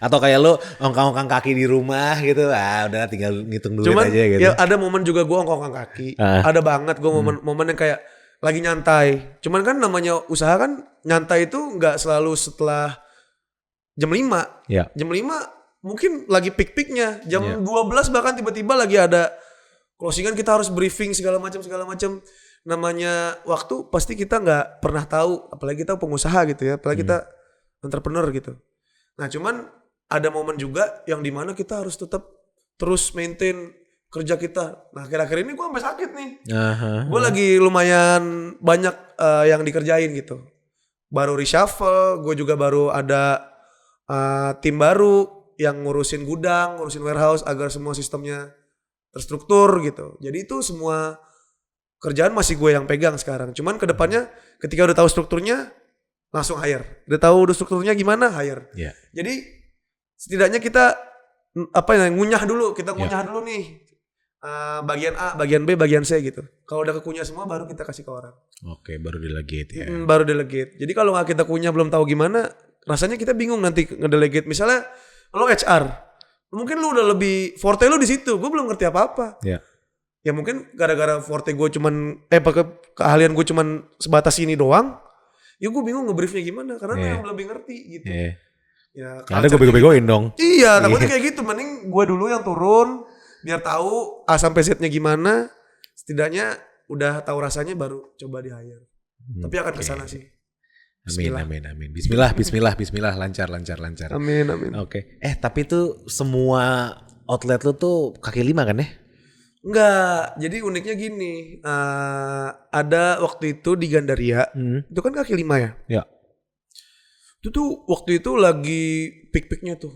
atau kayak lo ongkang-ongkang kaki di rumah gitu, udah tinggal ngitung duit aja gitu.
Ya ada momen juga gue ongkang kaki, ada banget gue momen yang kayak lagi nyantai. Cuman kan namanya usaha kan nyantai itu nggak selalu setelah jam 5.
Ya.
Jam 5 mungkin lagi peak-peaknya. Jam 12 bahkan tiba-tiba lagi ada closingan, kita harus briefing segala macam. Namanya waktu pasti kita nggak pernah tahu, apalagi kita pengusaha gitu ya, apalagi kita entrepreneur gitu. Nah cuman ada momen juga yang dimana kita harus tetap terus maintain kerja kita. Nah akhir-akhir ini gue sampai sakit nih. Gue lagi lumayan banyak yang dikerjain gitu. Baru reshuffle, gue juga baru ada tim baru yang ngurusin gudang, ngurusin warehouse agar semua sistemnya terstruktur gitu. Jadi itu semua kerjaan masih gue yang pegang sekarang. Cuman kedepannya ketika udah tahu strukturnya langsung hire. Udah strukturnya gimana hire.
Yeah.
Jadi setidaknya kita ngunyah dulu. Kita ngunyah dulu nih. Bagian A, bagian B, bagian C gitu. Kalau udah kekunyah semua baru kita kasih ke orang.
Oke, baru delegate ya.
Baru delegate. Jadi kalau nggak kita kunyah belum tahu gimana, rasanya kita bingung nanti ngedelegate. Misalnya lo HR, mungkin lo udah lebih forte lo di situ. Gue belum ngerti apa-apa.
Yeah.
Ya mungkin gara-gara forte gue cuman keahlian gue cuman sebatas ini doang. Ya gue bingung ngebriefnya gimana karena yang lebih ngerti gitu. Ya
ada gue bego-begoin dong.
Iya, takutnya kayak gitu. Mending gue dulu yang turun biar tahu A sampai Z-nya gimana. Setidaknya udah tahu rasanya baru coba di hire. Tapi akan kesana sih.
Amin. Bismillah. Lancar.
Amin.
Oke. Tapi tuh semua outlet lu tuh kaki 5 kan ya?
Enggak, jadi uniknya gini, ada waktu itu di Gandaria, itu kan kaki 5 ya?
Ya.
Itu tuh waktu itu lagi peak-peaknya tuh.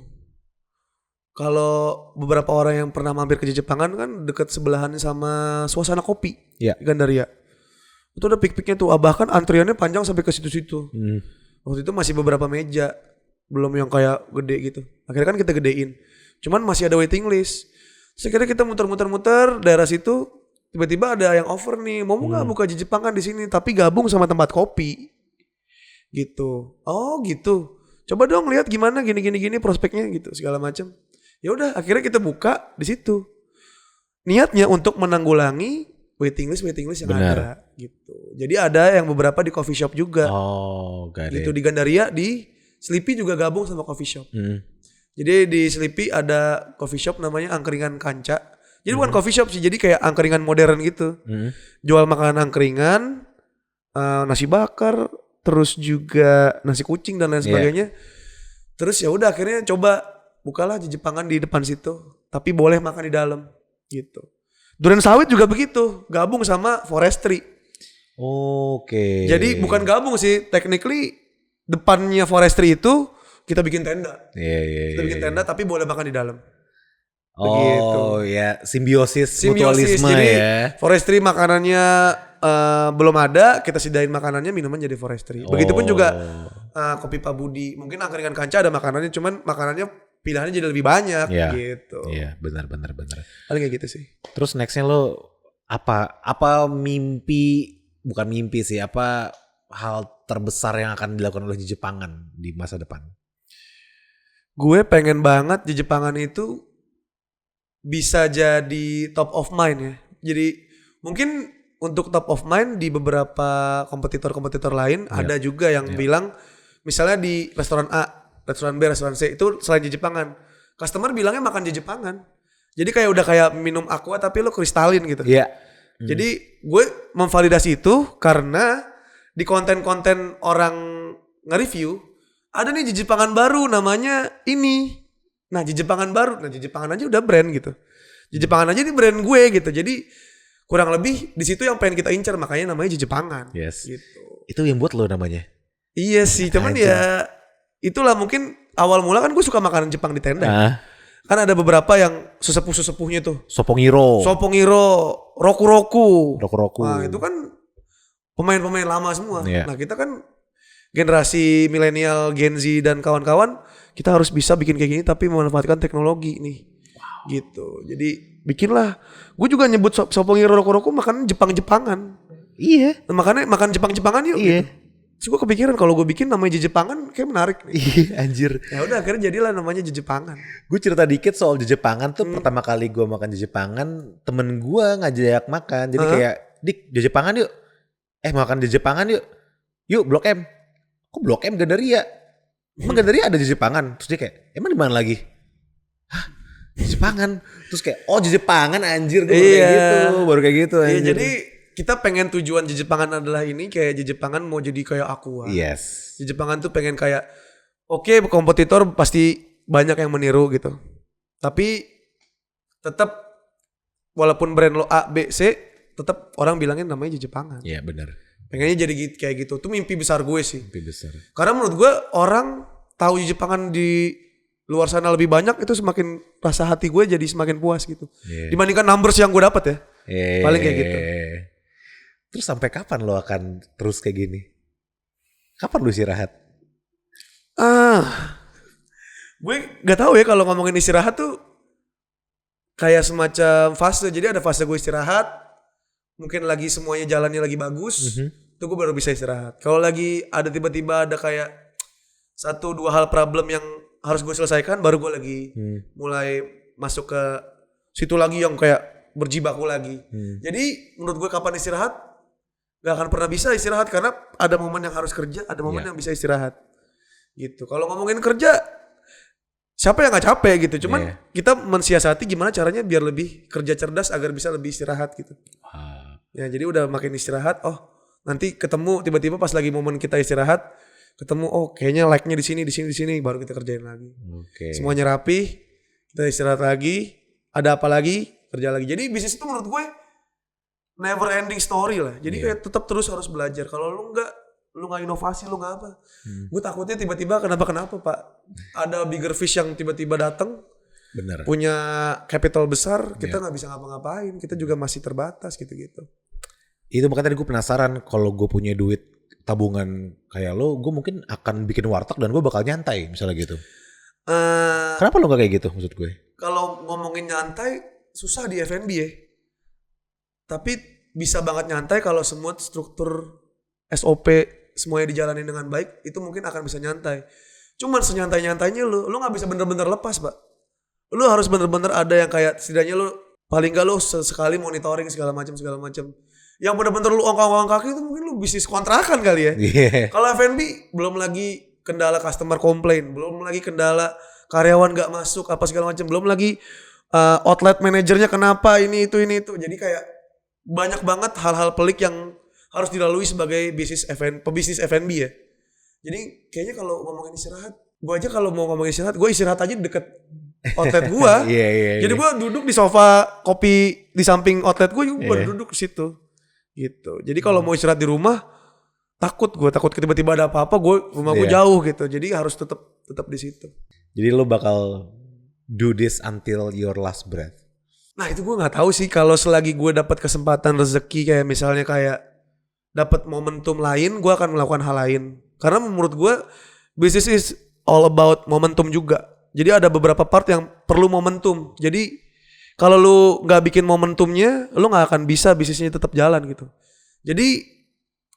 Kalau beberapa orang yang pernah mampir ke Jepangan kan deket sebelahan sama Suasana Kopi di Gandaria. Itu udah peak-peaknya tuh, bahkan antriannya panjang sampai ke situ-situ. Waktu itu masih beberapa meja, belum yang kayak gede gitu. Akhirnya kan kita gedein, cuman masih ada waiting list. Sekarang kita muter-muter daerah situ, tiba-tiba ada yang offer nih, mau nggak buka Jepangan di sini, tapi gabung sama tempat kopi, gitu. Oh gitu, coba dong lihat gimana gini prospeknya gitu segala macam. Ya udah, akhirnya kita buka di situ. Niatnya untuk menanggulangi waiting list yang ada, gitu. Jadi ada yang beberapa di coffee shop juga.
Oh,
gitu di Gandaria, di Sleepy juga gabung sama coffee shop. Jadi di Sleepy ada coffee shop namanya Angkringan Kanca. Jadi bukan coffee shop sih, jadi kayak angkringan modern gitu. Jual makanan angkringan, nasi bakar, terus juga nasi kucing dan lain sebagainya. Terus ya udah akhirnya coba bukalah Jepangan di depan situ, tapi boleh makan di dalam gitu. Duren Sawit juga begitu, gabung sama Forestry.
Oke.
Jadi bukan gabung sih, technically depannya Forestry itu kita bikin tenda.
Iya.
Kita bikin tenda tapi boleh makan di dalam.
Oh ya, simbiosis mutualisme
jadi,
ya.
Forestry makanannya belum ada, kita sediain makanannya, minuman jadi forestry. Begitupun juga kopi Pak Budi. Mungkin angkringan Kanca ada makanannya, cuman makanannya pilihannya jadi lebih banyak gitu.
Iya, benar.
Paling kayak gitu sih.
Terus nextnya lo apa mimpi, bukan mimpi sih, apa hal terbesar yang akan dilakukan oleh Jejepangan di masa depan?
Gue pengen banget Jejepangan itu bisa jadi top of mind ya. Jadi mungkin untuk top of mind di beberapa kompetitor-kompetitor lain ada juga yang bilang misalnya di restoran A, restoran B, restoran C itu selain Jejepangan, customer bilangnya makan Jejepangan. Jadi kayak udah kayak minum aqua tapi lo kristalin gitu.
Iya.
Jadi gue memvalidasi itu karena di konten-konten orang nge-review ada nih Jejepangan baru namanya ini. Nah Jejepangan baru, Jejepangan aja udah brand gitu. Jejepangan aja ini brand gue gitu. Jadi kurang lebih di situ yang pengen kita incar, makanya namanya Jejepangan.
Yes.
Gitu.
Itu yang buat lo namanya.
Iya sih, cuman ya itulah mungkin awal mula kan gue suka makanan Jepang di tenda. Kan ada beberapa yang sesepuh-sesepuhnya tuh.
Sopongiro,
Roku-Roku.
Nah,
itu kan pemain-pemain lama semua. Nah, kita kan generasi milenial, Gen Z dan kawan-kawan, kita harus bisa bikin kayak gini tapi memanfaatkan teknologi nih. Gitu. Jadi bikinlah. Gue juga nyebut Sopongiro Roku-Roku makan Jepang-Jepangan.
Iya.
Makanya makan Jepang-Jepangan yuk.
Iya.
Gitu. Terus gue kepikiran kalau gue bikin namanya Jejepangan kayak menarik nih.
Iya anjir.
Ya udah akhirnya jadilah namanya Jejepangan.
Gue cerita dikit soal Jejepangan tuh pertama kali gue makan Jejepangan, temen gue ngajak makan. Jadi kayak, Dik Jejepangan yuk. Makan Jejepangan yuk. Yuk Blok M. Kok Blok M Gandaria? Emang Gandaria ada Jejepangan? Terus dia kayak, emang di mana lagi? Hah? Jejepangan. Terus kayak, oh Jejepangan anjir. Gue baru kayak gitu anjir.
Iya jadi kita pengen tujuan Jejepangan adalah ini kayak Jejepangan mau jadi kayak Aqua.
Yes.
Jejepangan tuh pengen kayak oke, kompetitor pasti banyak yang meniru gitu. Tapi tetap walaupun brand lo A, B, C, tetap orang bilangin namanya Jejepangan.
Iya benar.
Pengennya jadi kayak gitu. Itu mimpi besar gue sih.
Mimpi besar.
Karena menurut gue orang tahu Jejepangan di luar sana lebih banyak, itu semakin rasa hati gue jadi semakin puas gitu. Dibandingkan numbers yang gue dapat ya. Paling kayak gitu.
Terus sampai kapan lo akan terus kayak gini? Kapan lo istirahat?
Gue gak tahu ya kalau ngomongin istirahat tuh kayak semacam fase. Jadi ada fase gue istirahat, mungkin lagi semuanya jalannya lagi bagus, itu gue baru bisa istirahat. Kalau lagi ada tiba-tiba ada kayak 1-2 hal problem yang harus gue selesaikan, baru gue lagi mulai masuk ke situ lagi yang kayak berjibaku lagi. Jadi menurut gue kapan istirahat? Gak akan pernah bisa istirahat karena ada momen yang harus kerja, ada momen yang bisa istirahat. Gitu. Kalau ngomongin kerja, siapa yang gak capek gitu. Cuman kita mensiasati gimana caranya biar lebih kerja cerdas agar bisa lebih istirahat gitu. Ya jadi udah makin istirahat, nanti ketemu tiba-tiba pas lagi momen kita istirahat, ketemu kayaknya like-nya di sini, baru kita kerjain lagi. Semuanya rapi, kita istirahat lagi, ada apa lagi, kerja lagi. Jadi bisnis itu menurut gue never ending story lah. Jadi kayak tetap terus harus belajar. Kalau lu nggak inovasi, lu nggak apa. Gue takutnya tiba-tiba kenapa Pak. Ada bigger fish yang tiba-tiba datang.
Bener.
Punya capital besar, kita nggak bisa ngapa-ngapain. Kita juga masih terbatas gitu-gitu.
Itu makanya tadi gue penasaran kalau gue punya duit tabungan kayak lo, gue mungkin akan bikin warteg dan gue bakal nyantai misalnya gitu. Kenapa lo gak kayak gitu maksud gue?
Kalau ngomongin nyantai susah di F&B ya. Tapi bisa banget nyantai kalau semua struktur SOP semuanya dijalanin dengan baik, itu mungkin akan bisa nyantai. Cuman senyantai-nyantainya lu gak bisa bener-bener lepas Pak. Lu harus bener-bener ada yang kayak setidaknya lu paling gak lu sekali monitoring segala macam. Yang bener-bener lu ongkang-ongkang kaki itu mungkin lu bisnis kontrakan kali ya. Kalau F&B belum lagi kendala customer komplain, belum lagi kendala karyawan gak masuk apa segala macam, belum lagi outlet manajernya kenapa ini itu. Jadi kayak banyak banget hal-hal pelik yang harus dilalui sebagai pebisnis F&B ya. Jadi kayaknya kalau ngomongin istirahat, gue aja kalau mau ngomongin istirahat, gue istirahat aja deket outlet gue. Jadi gue duduk di sofa kopi di samping outlet gue, gue duduk di situ. Gitu. Jadi kalau mau istirahat di rumah, takut tiba-tiba ada apa-apa, rumah gue jauh gitu. Jadi harus tetap tetap di situ.
Jadi lo bakal do this until your last breath.
Nah itu gue nggak tahu sih, kalau selagi gue dapat kesempatan rezeki kayak misalnya kayak dapat momentum lain, gue akan melakukan hal lain. Karena menurut gue business is all about momentum juga. Jadi ada beberapa part yang perlu momentum. Jadi kalau lu nggak bikin momentumnya, lu nggak akan bisa bisnisnya tetap jalan gitu. Jadi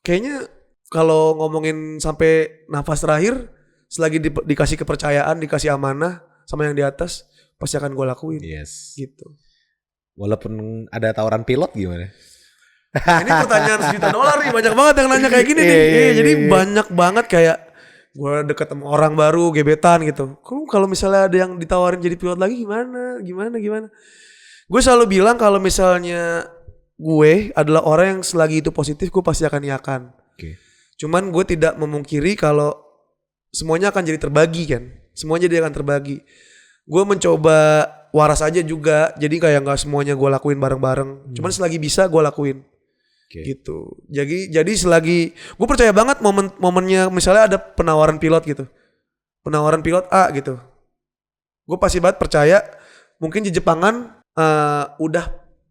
kayaknya kalau ngomongin sampai nafas terakhir, selagi dikasih kepercayaan, dikasih amanah sama yang di atas, pasti akan gue lakuin.
Yes.
Gitu.
Walaupun ada tawaran pilot gimana?
Ini pertanyaan $1 juta nih, banyak banget yang nanya kayak gini nih. Jadi banyak banget kayak gue deket sama orang baru, gebetan gitu. Kalau misalnya ada yang ditawarin jadi pilot lagi gimana? Gue selalu bilang kalau misalnya gue adalah orang yang selagi itu positif, gue pasti akan iakan.
Okay.
Cuman gue tidak memungkiri kalau semuanya akan jadi terbagi kan. Semuanya dia akan terbagi. Gue mencoba waras aja juga. Jadi kayak gak semuanya gue lakuin bareng-bareng. Cuman selagi bisa gue lakuin. Gitu. Jadi selagi gue percaya banget momennya misalnya ada penawaran pilot gitu. Penawaran pilot A gitu. Gue pasti banget percaya mungkin di Jepangan udah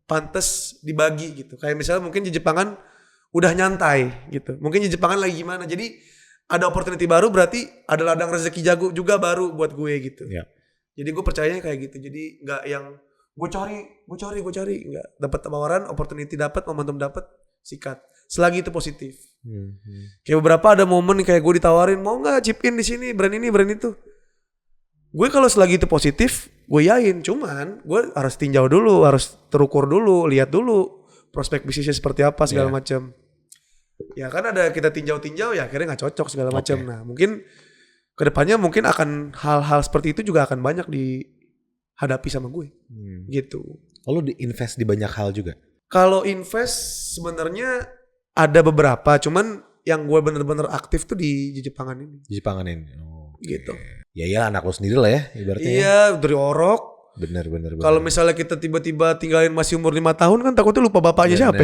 pantes dibagi gitu. Kayak misalnya mungkin di Jepangan udah nyantai gitu. Mungkin di Jepangan lagi gimana. Jadi ada opportunity baru, berarti ada ladang rezeki jago juga baru buat gue gitu.
Yeah.
Jadi gue percayanya kayak gitu. Jadi nggak yang gue cari, nggak. Dapat tawaran, opportunity dapat, momentum dapat, sikat. Selagi itu positif. Kayak beberapa ada momen kayak gue ditawarin, mau nggak chip in di sini, brand ini, brand itu. Gue kalau selagi itu positif, gue yain. Cuman gue harus tinjau dulu, harus terukur dulu, lihat dulu prospek bisnisnya seperti apa segala macam. Ya kan ada kita tinjau ya akhirnya nggak cocok segala macam. Nah mungkin kedepannya mungkin akan hal-hal seperti itu juga akan banyak dihadapi sama gue. Gitu.
Kalau diinvest di banyak hal juga?
Kalau invest sebenarnya ada beberapa, cuman yang gue bener-bener aktif tuh di Jepangan ini.
Di Jepangan ini. Oh,
gitu.
Ya anak lo sendiri lah ya ibaratnya.
Iya dari orok.
Bener.
Kalau misalnya kita tiba-tiba tinggalin masih umur 5 tahun kan takutnya lupa bapaknya siapa.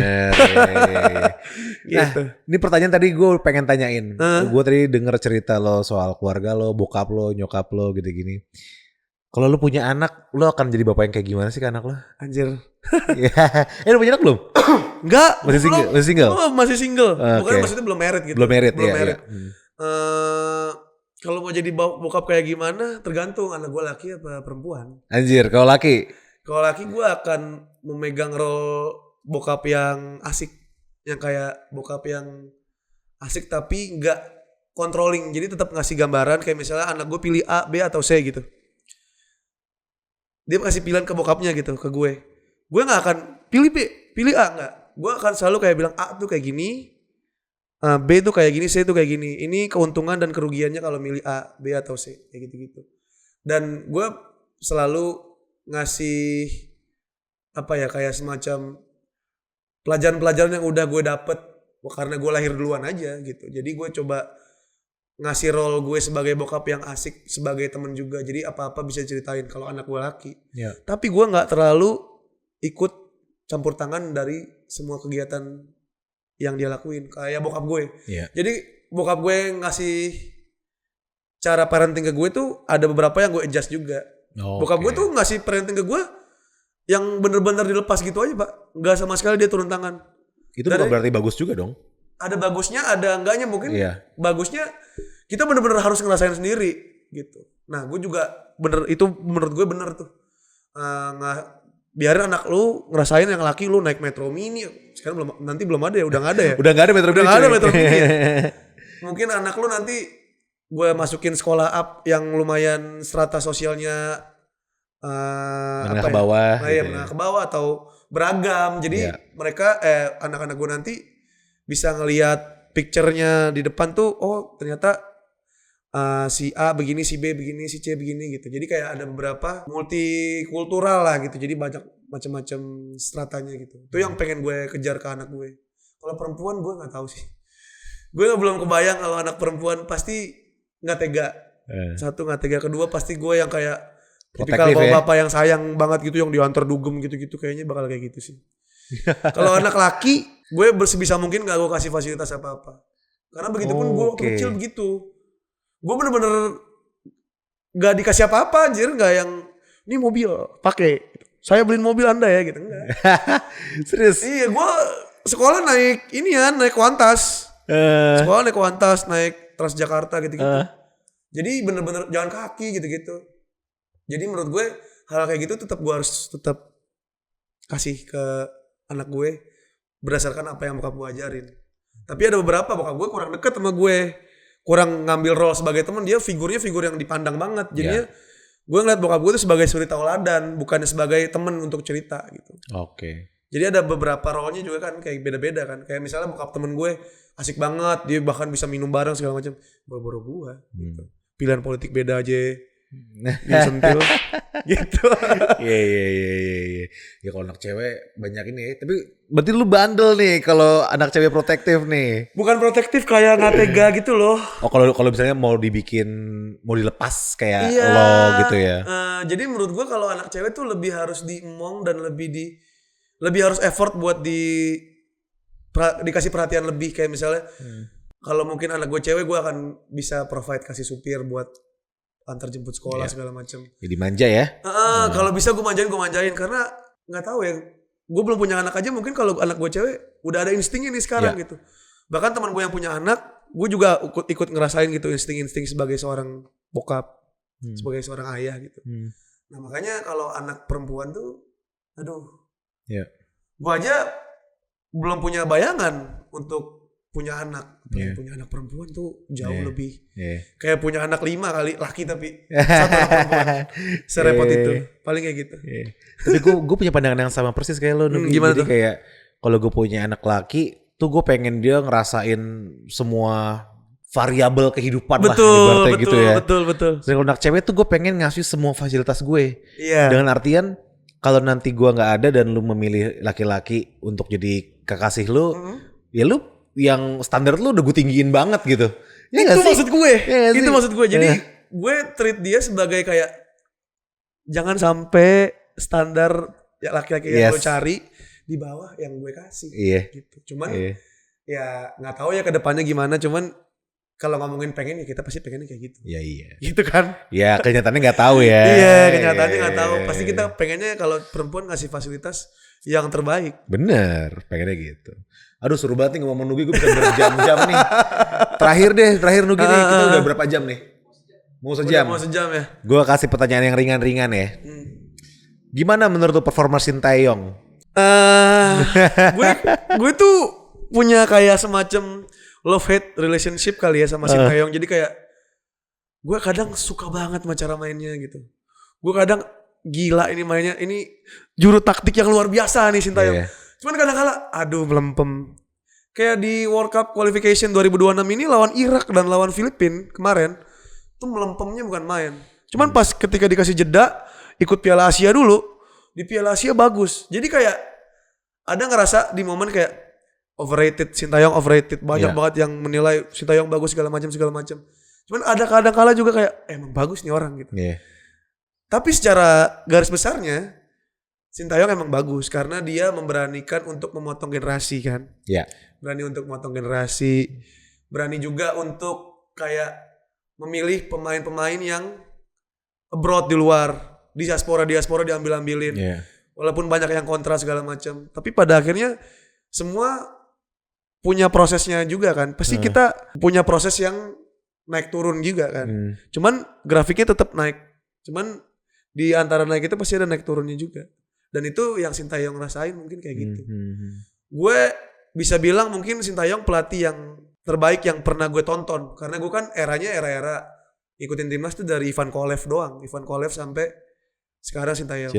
Gitu. Nah, ini pertanyaan tadi gue pengen tanyain. Gue tadi denger cerita lo soal keluarga lo, bokap lo, nyokap lo gitu-gini. Kalau lo punya anak, lo akan jadi bapak yang kayak gimana sih ke anak lo?
Anjir.
Lo punya anak belum?
Enggak.
Masih single?
Oh, masih single. Bukan maksudnya belum married gitu.
Belum married.
Kalau mau jadi bokap kayak gimana tergantung anak gue laki apa perempuan.
Anjir, kalau laki?
Kalau laki gue akan memegang role bokap yang asik. Yang kayak bokap yang asik tapi gak controlling. Jadi tetap ngasih gambaran kayak misalnya anak gue pilih A, B atau C gitu. Dia kasih pilihan ke bokapnya gitu, ke gue. Gue gak akan pilih B, pilih A, gak. Gue akan selalu kayak bilang A tuh kayak gini, B tuh kayak gini, C tuh kayak gini. Ini keuntungan dan kerugiannya kalau milih A, B atau C, kayak gitu-gitu. Dan gue selalu ngasih kayak semacam pelajaran-pelajaran yang udah gue dapet karena gue lahir duluan aja gitu. Jadi gue coba ngasih role gue sebagai bokap yang asik, sebagai temen juga. Jadi apa-apa bisa ceritain kalau anak gue laki. Yeah. Tapi gue nggak terlalu ikut campur tangan dari semua kegiatan yang dia lakuin kayak bokap gue. Yeah. Jadi bokap gue ngasih cara parenting ke gue tuh ada beberapa yang gue adjust juga. Bokap gue tuh ngasih parenting ke gue yang bener-bener dilepas gitu aja pak, nggak sama sekali dia turun tangan.
Itu bukan berarti bagus juga dong? Ada
bagusnya, ada enggaknya mungkin. Yeah. Bagusnya kita bener-bener harus ngerasain sendiri gitu. Nah gue juga itu menurut gue bener tuh. Biarin anak lu ngerasain yang laki lu naik metro mini. Sekarang nanti belum ada ya, udah nggak ada ya.
Udah nggak ada metro mini.
Udah nggak ada metro mini. Ya. Mungkin anak lu nanti gue masukin sekolah up yang lumayan strata sosialnya
menengah ke bawah.
Menengah ke bawah atau beragam. Jadi mereka anak-anak gue nanti bisa ngelihat picture-nya di depan tuh, oh ternyata si A begini, si B begini, si C begini gitu. Jadi kayak ada beberapa multikultural lah gitu. Jadi banyak macam-macam stratanya gitu. Itu yang pengen gue kejar ke anak gue. Kalau perempuan gue nggak tahu sih. Gue belum kebayang kalau anak perempuan pasti nggak tega. Satu nggak tega, kedua pasti gue yang kayak tipikal bapak yang sayang banget gitu, yang diantar dugem gitu-gitu, kayaknya bakal kayak gitu sih. Kalau anak laki, gue sebisa mungkin gak gue kasih fasilitas apa-apa. Karena begitu pun gue waktu kecil begitu. Gue bener-bener nggak dikasih apa-apa anjir, nggak yang ini mobil pakai, saya beliin mobil Anda ya gitu, enggak.
Serius?
Iya, gue sekolah naik ini ya, naik Kuantas. Sekolah naik Kuantas, naik Transjakarta gitu-gitu. Jadi bener-bener jalan kaki gitu-gitu. Jadi menurut gue hal kayak gitu gue harus tetap kasih ke anak gue berdasarkan apa yang bokap gue ajarin. Tapi ada beberapa bokap gue kurang deket sama gue, kurang ngambil role sebagai teman. Dia figurnya figur yang dipandang banget. Jadinya gue ngeliat bokap gue itu sebagai suri tauladan, bukannya sebagai teman untuk cerita gitu.
Oke.
Jadi ada beberapa role-nya juga kan kayak beda-beda kan. Kayak misalnya bokap temen gue asik banget, dia bahkan bisa minum bareng segala macam. Boro-boro gue gitu. Pilihan politik beda aja. Dia sentil gitu.
Iya. Ya kalau anak cewek banyak ini ya. Tapi berarti lu bandel nih kalau anak cewek protektif nih.
Bukan protektif kayak nggak tega gitu loh.
Oh kalau misalnya mau dilepas kayak lo gitu ya.
Jadi menurut gue kalau anak cewek tuh lebih harus diemong dan lebih harus effort buat dikasih perhatian lebih. Kayak misalnya kalau mungkin anak gue cewek, gue akan bisa provide kasih supir buat antar jemput sekolah segala macam.
Jadi manja ya.
Kalau bisa gue manjain karena nggak tahu ya. Gue belum punya anak aja, mungkin kalau anak gue cewek udah ada insting ini sekarang gitu. Bahkan teman gue yang punya anak, gue juga ikut ngerasain gitu insting sebagai seorang bokap, sebagai seorang ayah gitu. Nah makanya kalau anak perempuan tuh, aduh, gue aja belum punya bayangan untuk punya anak. Punya anak perempuan tuh jauh lebih kayak punya anak 5 kali laki tapi 1 anak perempuan. Serepot itu. Paling kayak gitu.
Tapi gue punya pandangan yang sama persis kayak lo.
Gimana
Jadi
tuh?
kayak kalau gue punya anak laki tuh gue pengen dia ngerasain semua variabel kehidupan lah ibaratnya gitu ya.
Betul.
Kalau anak cewek tuh gue pengen ngasih semua fasilitas gue.
Iya.
Dengan artian kalau nanti gue nggak ada dan lu memilih laki-laki untuk jadi kekasih lu, ya lu yang standar lu udah gue tinggiin banget gitu. Ya
itu maksud gue.
Ya
itu maksud gue. Jadi gue treat dia sebagai kayak jangan sampai standar ya laki-laki yang lo cari di bawah yang gue kasih. Gitu. Cuman ya nggak tahu ya kedepannya gimana. Cuman kalau ngomongin pengen ya kita pasti pengennya kayak gitu.
Iya.
Gitu kan?
Ya kenyataannya nggak tahu ya.
Iya kenyataannya nggak tahu. Pasti kita pengennya kalau perempuan ngasih fasilitas yang terbaik.
Bener, pengennya gitu. Aduh seru banget nih ngomong Nugi, gue bisa berjam-jam nih. Terakhir Nugi nih, kita udah berapa jam nih? Mau sejam?
Mau sejam ya.
Gue kasih pertanyaan yang ringan-ringan ya. Gimana menurut lu performa Sintayong?
Gue tuh punya kayak semacam love-hate relationship kali ya sama Sintayong. Jadi kayak gue kadang suka banget sama cara mainnya gitu. Gue kadang gila ini mainnya. Ini juru taktik yang luar biasa nih Sintayong. Cuman kadang-kala aduh melempem. Kayak di World Cup Qualification 2026 ini lawan Irak dan lawan Filipina kemarin tuh melempemnya bukan main. Cuman pas ketika dikasih jeda ikut Piala Asia dulu, di Piala Asia bagus. Jadi kayak ada ngerasa di momen kayak overrated, Sintayong overrated. Banyak banget yang menilai Sintayong bagus segala macam. Cuman ada kadang-kala juga kayak emang bagus nih orang gitu. Tapi secara garis besarnya Sintayong emang bagus karena dia memberanikan untuk memotong generasi kan. Berani untuk memotong generasi, berani juga untuk kayak memilih pemain-pemain yang abroad di luar, di diaspora diambil-ambilin. Walaupun banyak yang kontra segala macam, tapi pada akhirnya semua punya prosesnya juga kan. Pasti kita punya proses yang naik turun juga kan. Cuman grafiknya tetap naik. Cuman di antara naik itu pasti ada naik turunnya juga. Dan itu yang Sintayong rasain mungkin kayak gitu. Gue bisa bilang mungkin Sintayong pelatih yang terbaik yang pernah gue tonton. Karena gue kan era-era ikutin timnas tuh dari Ivan Kolev doang. Ivan Kolev sampai sekarang Sintayong.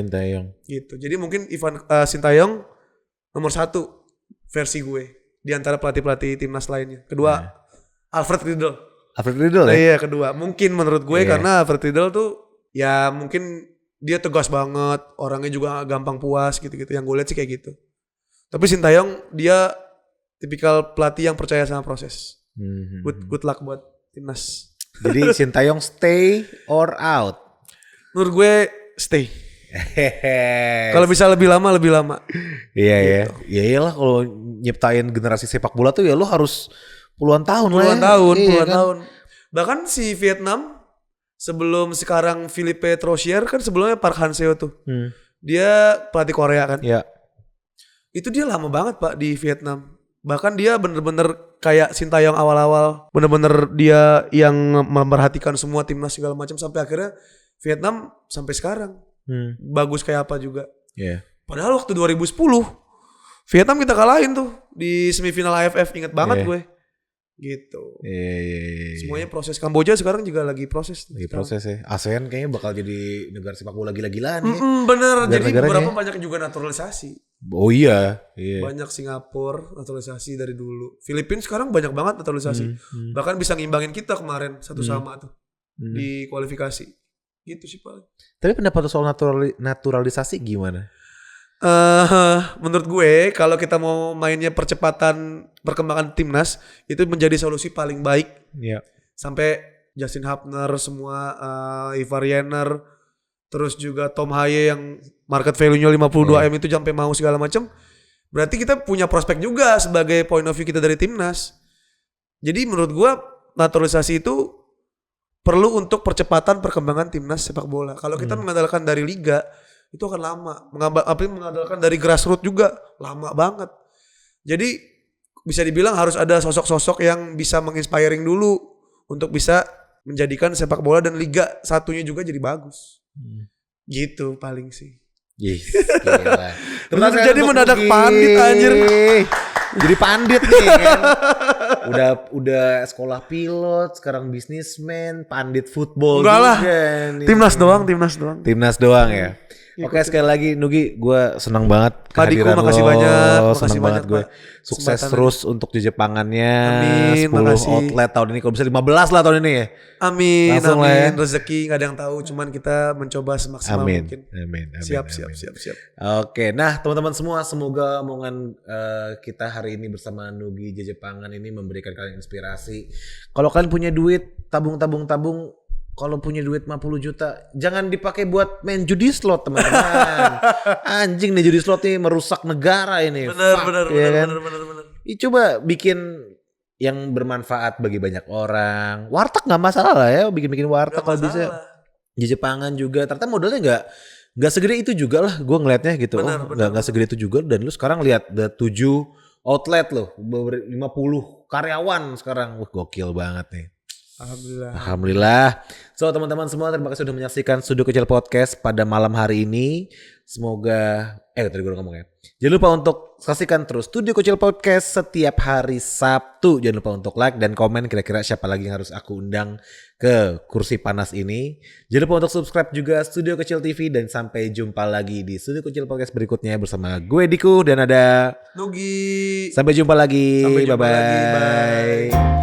Gitu. Jadi mungkin Sintayong nomor 1 versi gue. Di antara pelatih-pelatih timnas lainnya. Kedua Alfred Riedel.
Ya?
Iya kedua. Mungkin menurut gue karena Alfred Riedel tuh ya mungkin dia tegas banget, orangnya juga gampang puas gitu-gitu. Yang gue lihat sih kayak gitu. Tapi Sintayong dia tipikal pelatih yang percaya sama proses. Good luck buat timnas.
Jadi Sintayong stay or out?
Menurut gue stay. Kalau bisa lebih lama.
Iya
gitu.
ya. Ya iyalah kalau nyiptain generasi sepak bola tuh ya lo harus puluhan tahun.
Puluhan tahun. Bahkan si Vietnam sebelum sekarang Philippe Troussier kan sebelumnya Park Hang-seo tuh. Dia pelatih Korea kan.
Iya.
Itu dia lama banget Pak di Vietnam. Bahkan dia bener-bener kayak Sintayong awal-awal. Bener-bener dia yang memperhatikan semua timnas segala macam. Sampai akhirnya Vietnam sampai sekarang. Bagus kayak apa juga.
Iya.
Padahal waktu 2010 Vietnam kita kalahin tuh di semifinal AFF. Ingat banget gue. Gitu. Semuanya proses. Kamboja sekarang juga lagi proses.
Lagi proses ya. ASEAN kayaknya bakal jadi negara sepak bola gila-gilaan ya.
Bener. Jadi beberapa banyak juga naturalisasi.
Oh iya.
Banyak Singapura naturalisasi dari dulu. Filipina sekarang banyak banget naturalisasi. Bahkan bisa ngimbangin kita kemarin 1-1 tuh di kualifikasi. Gitu sih paling.
Tapi pendapat soal naturalisasi gimana?
Menurut gue kalau kita mau mainnya percepatan perkembangan timnas itu menjadi solusi paling baik.
Iya.
Sampai Justin Hapner semua, Ivar Jenner, terus juga Tom Haye yang market value-nya 52 M itu sampai mau segala macam. Berarti kita punya prospek juga sebagai point of view kita dari timnas. Jadi menurut gue naturalisasi itu perlu untuk percepatan perkembangan timnas sepak bola. Kalau kita mengandalkan dari liga itu akan lama. Mengandalkan dari grassroots juga lama banget. Jadi bisa dibilang harus ada sosok-sosok yang bisa menginspiring dulu untuk bisa menjadikan sepak bola dan liga satunya juga jadi bagus. Gitu paling sih.
Gila.
Terus jadi mendadak pandit anjir.
Jadi pandit nih kan. Udah sekolah pilot, sekarang bisnismen, pandit football.
Enggak lah. Timnas doang ya.
Oke, sekali lagi Nugi, gue senang banget kehadiran
makasih
lo.
banyak.
Senang banget gue. Sukses terus untuk Jejepangannya.
Amin,
10
makasih.
outlet tahun ini, kalau bisa 15 lah tahun ini ya.
Amin.
Langsung lah ya.
Rezeki gak ada yang tahu, cuman kita mencoba semaksimal mungkin.
Amin.
Siap.
Oke, nah teman-teman semua, semoga omongan kita hari ini bersama Nugi Jejepangan ini memberikan kalian inspirasi. Kalau kalian punya duit, tabung. Kalau punya duit 50 juta, jangan dipakai buat main judi slot, teman-teman. Anjing nih, judi slot nih merusak negara ini.
Bener.
Coba bikin yang bermanfaat bagi banyak orang. Warteg nggak masalah lah ya, bikin warteg kalau bisa. Jejepangan juga, ternyata modalnya nggak segede itu juga lah. Gue ngelihatnya gitu, nggak segede itu juga. Dan lu sekarang lihat, ada 7 outlet loh, 50 karyawan sekarang, gokil banget nih. Alhamdulillah. So teman-teman semua, terima kasih sudah menyaksikan Studio Kecil Podcast pada malam hari ini. Semoga tadi gue udah ngomong ya. Jangan lupa untuk saksikan terus Studio Kecil Podcast setiap hari Sabtu. Jangan lupa untuk like dan komen kira-kira siapa lagi yang harus aku undang ke kursi panas ini. Jangan lupa untuk subscribe juga Studio Kecil TV, dan sampai jumpa lagi di Studio Kecil Podcast berikutnya bersama gue Diku dan ada
Nugi.
Sampai jumpa lagi.
Bye.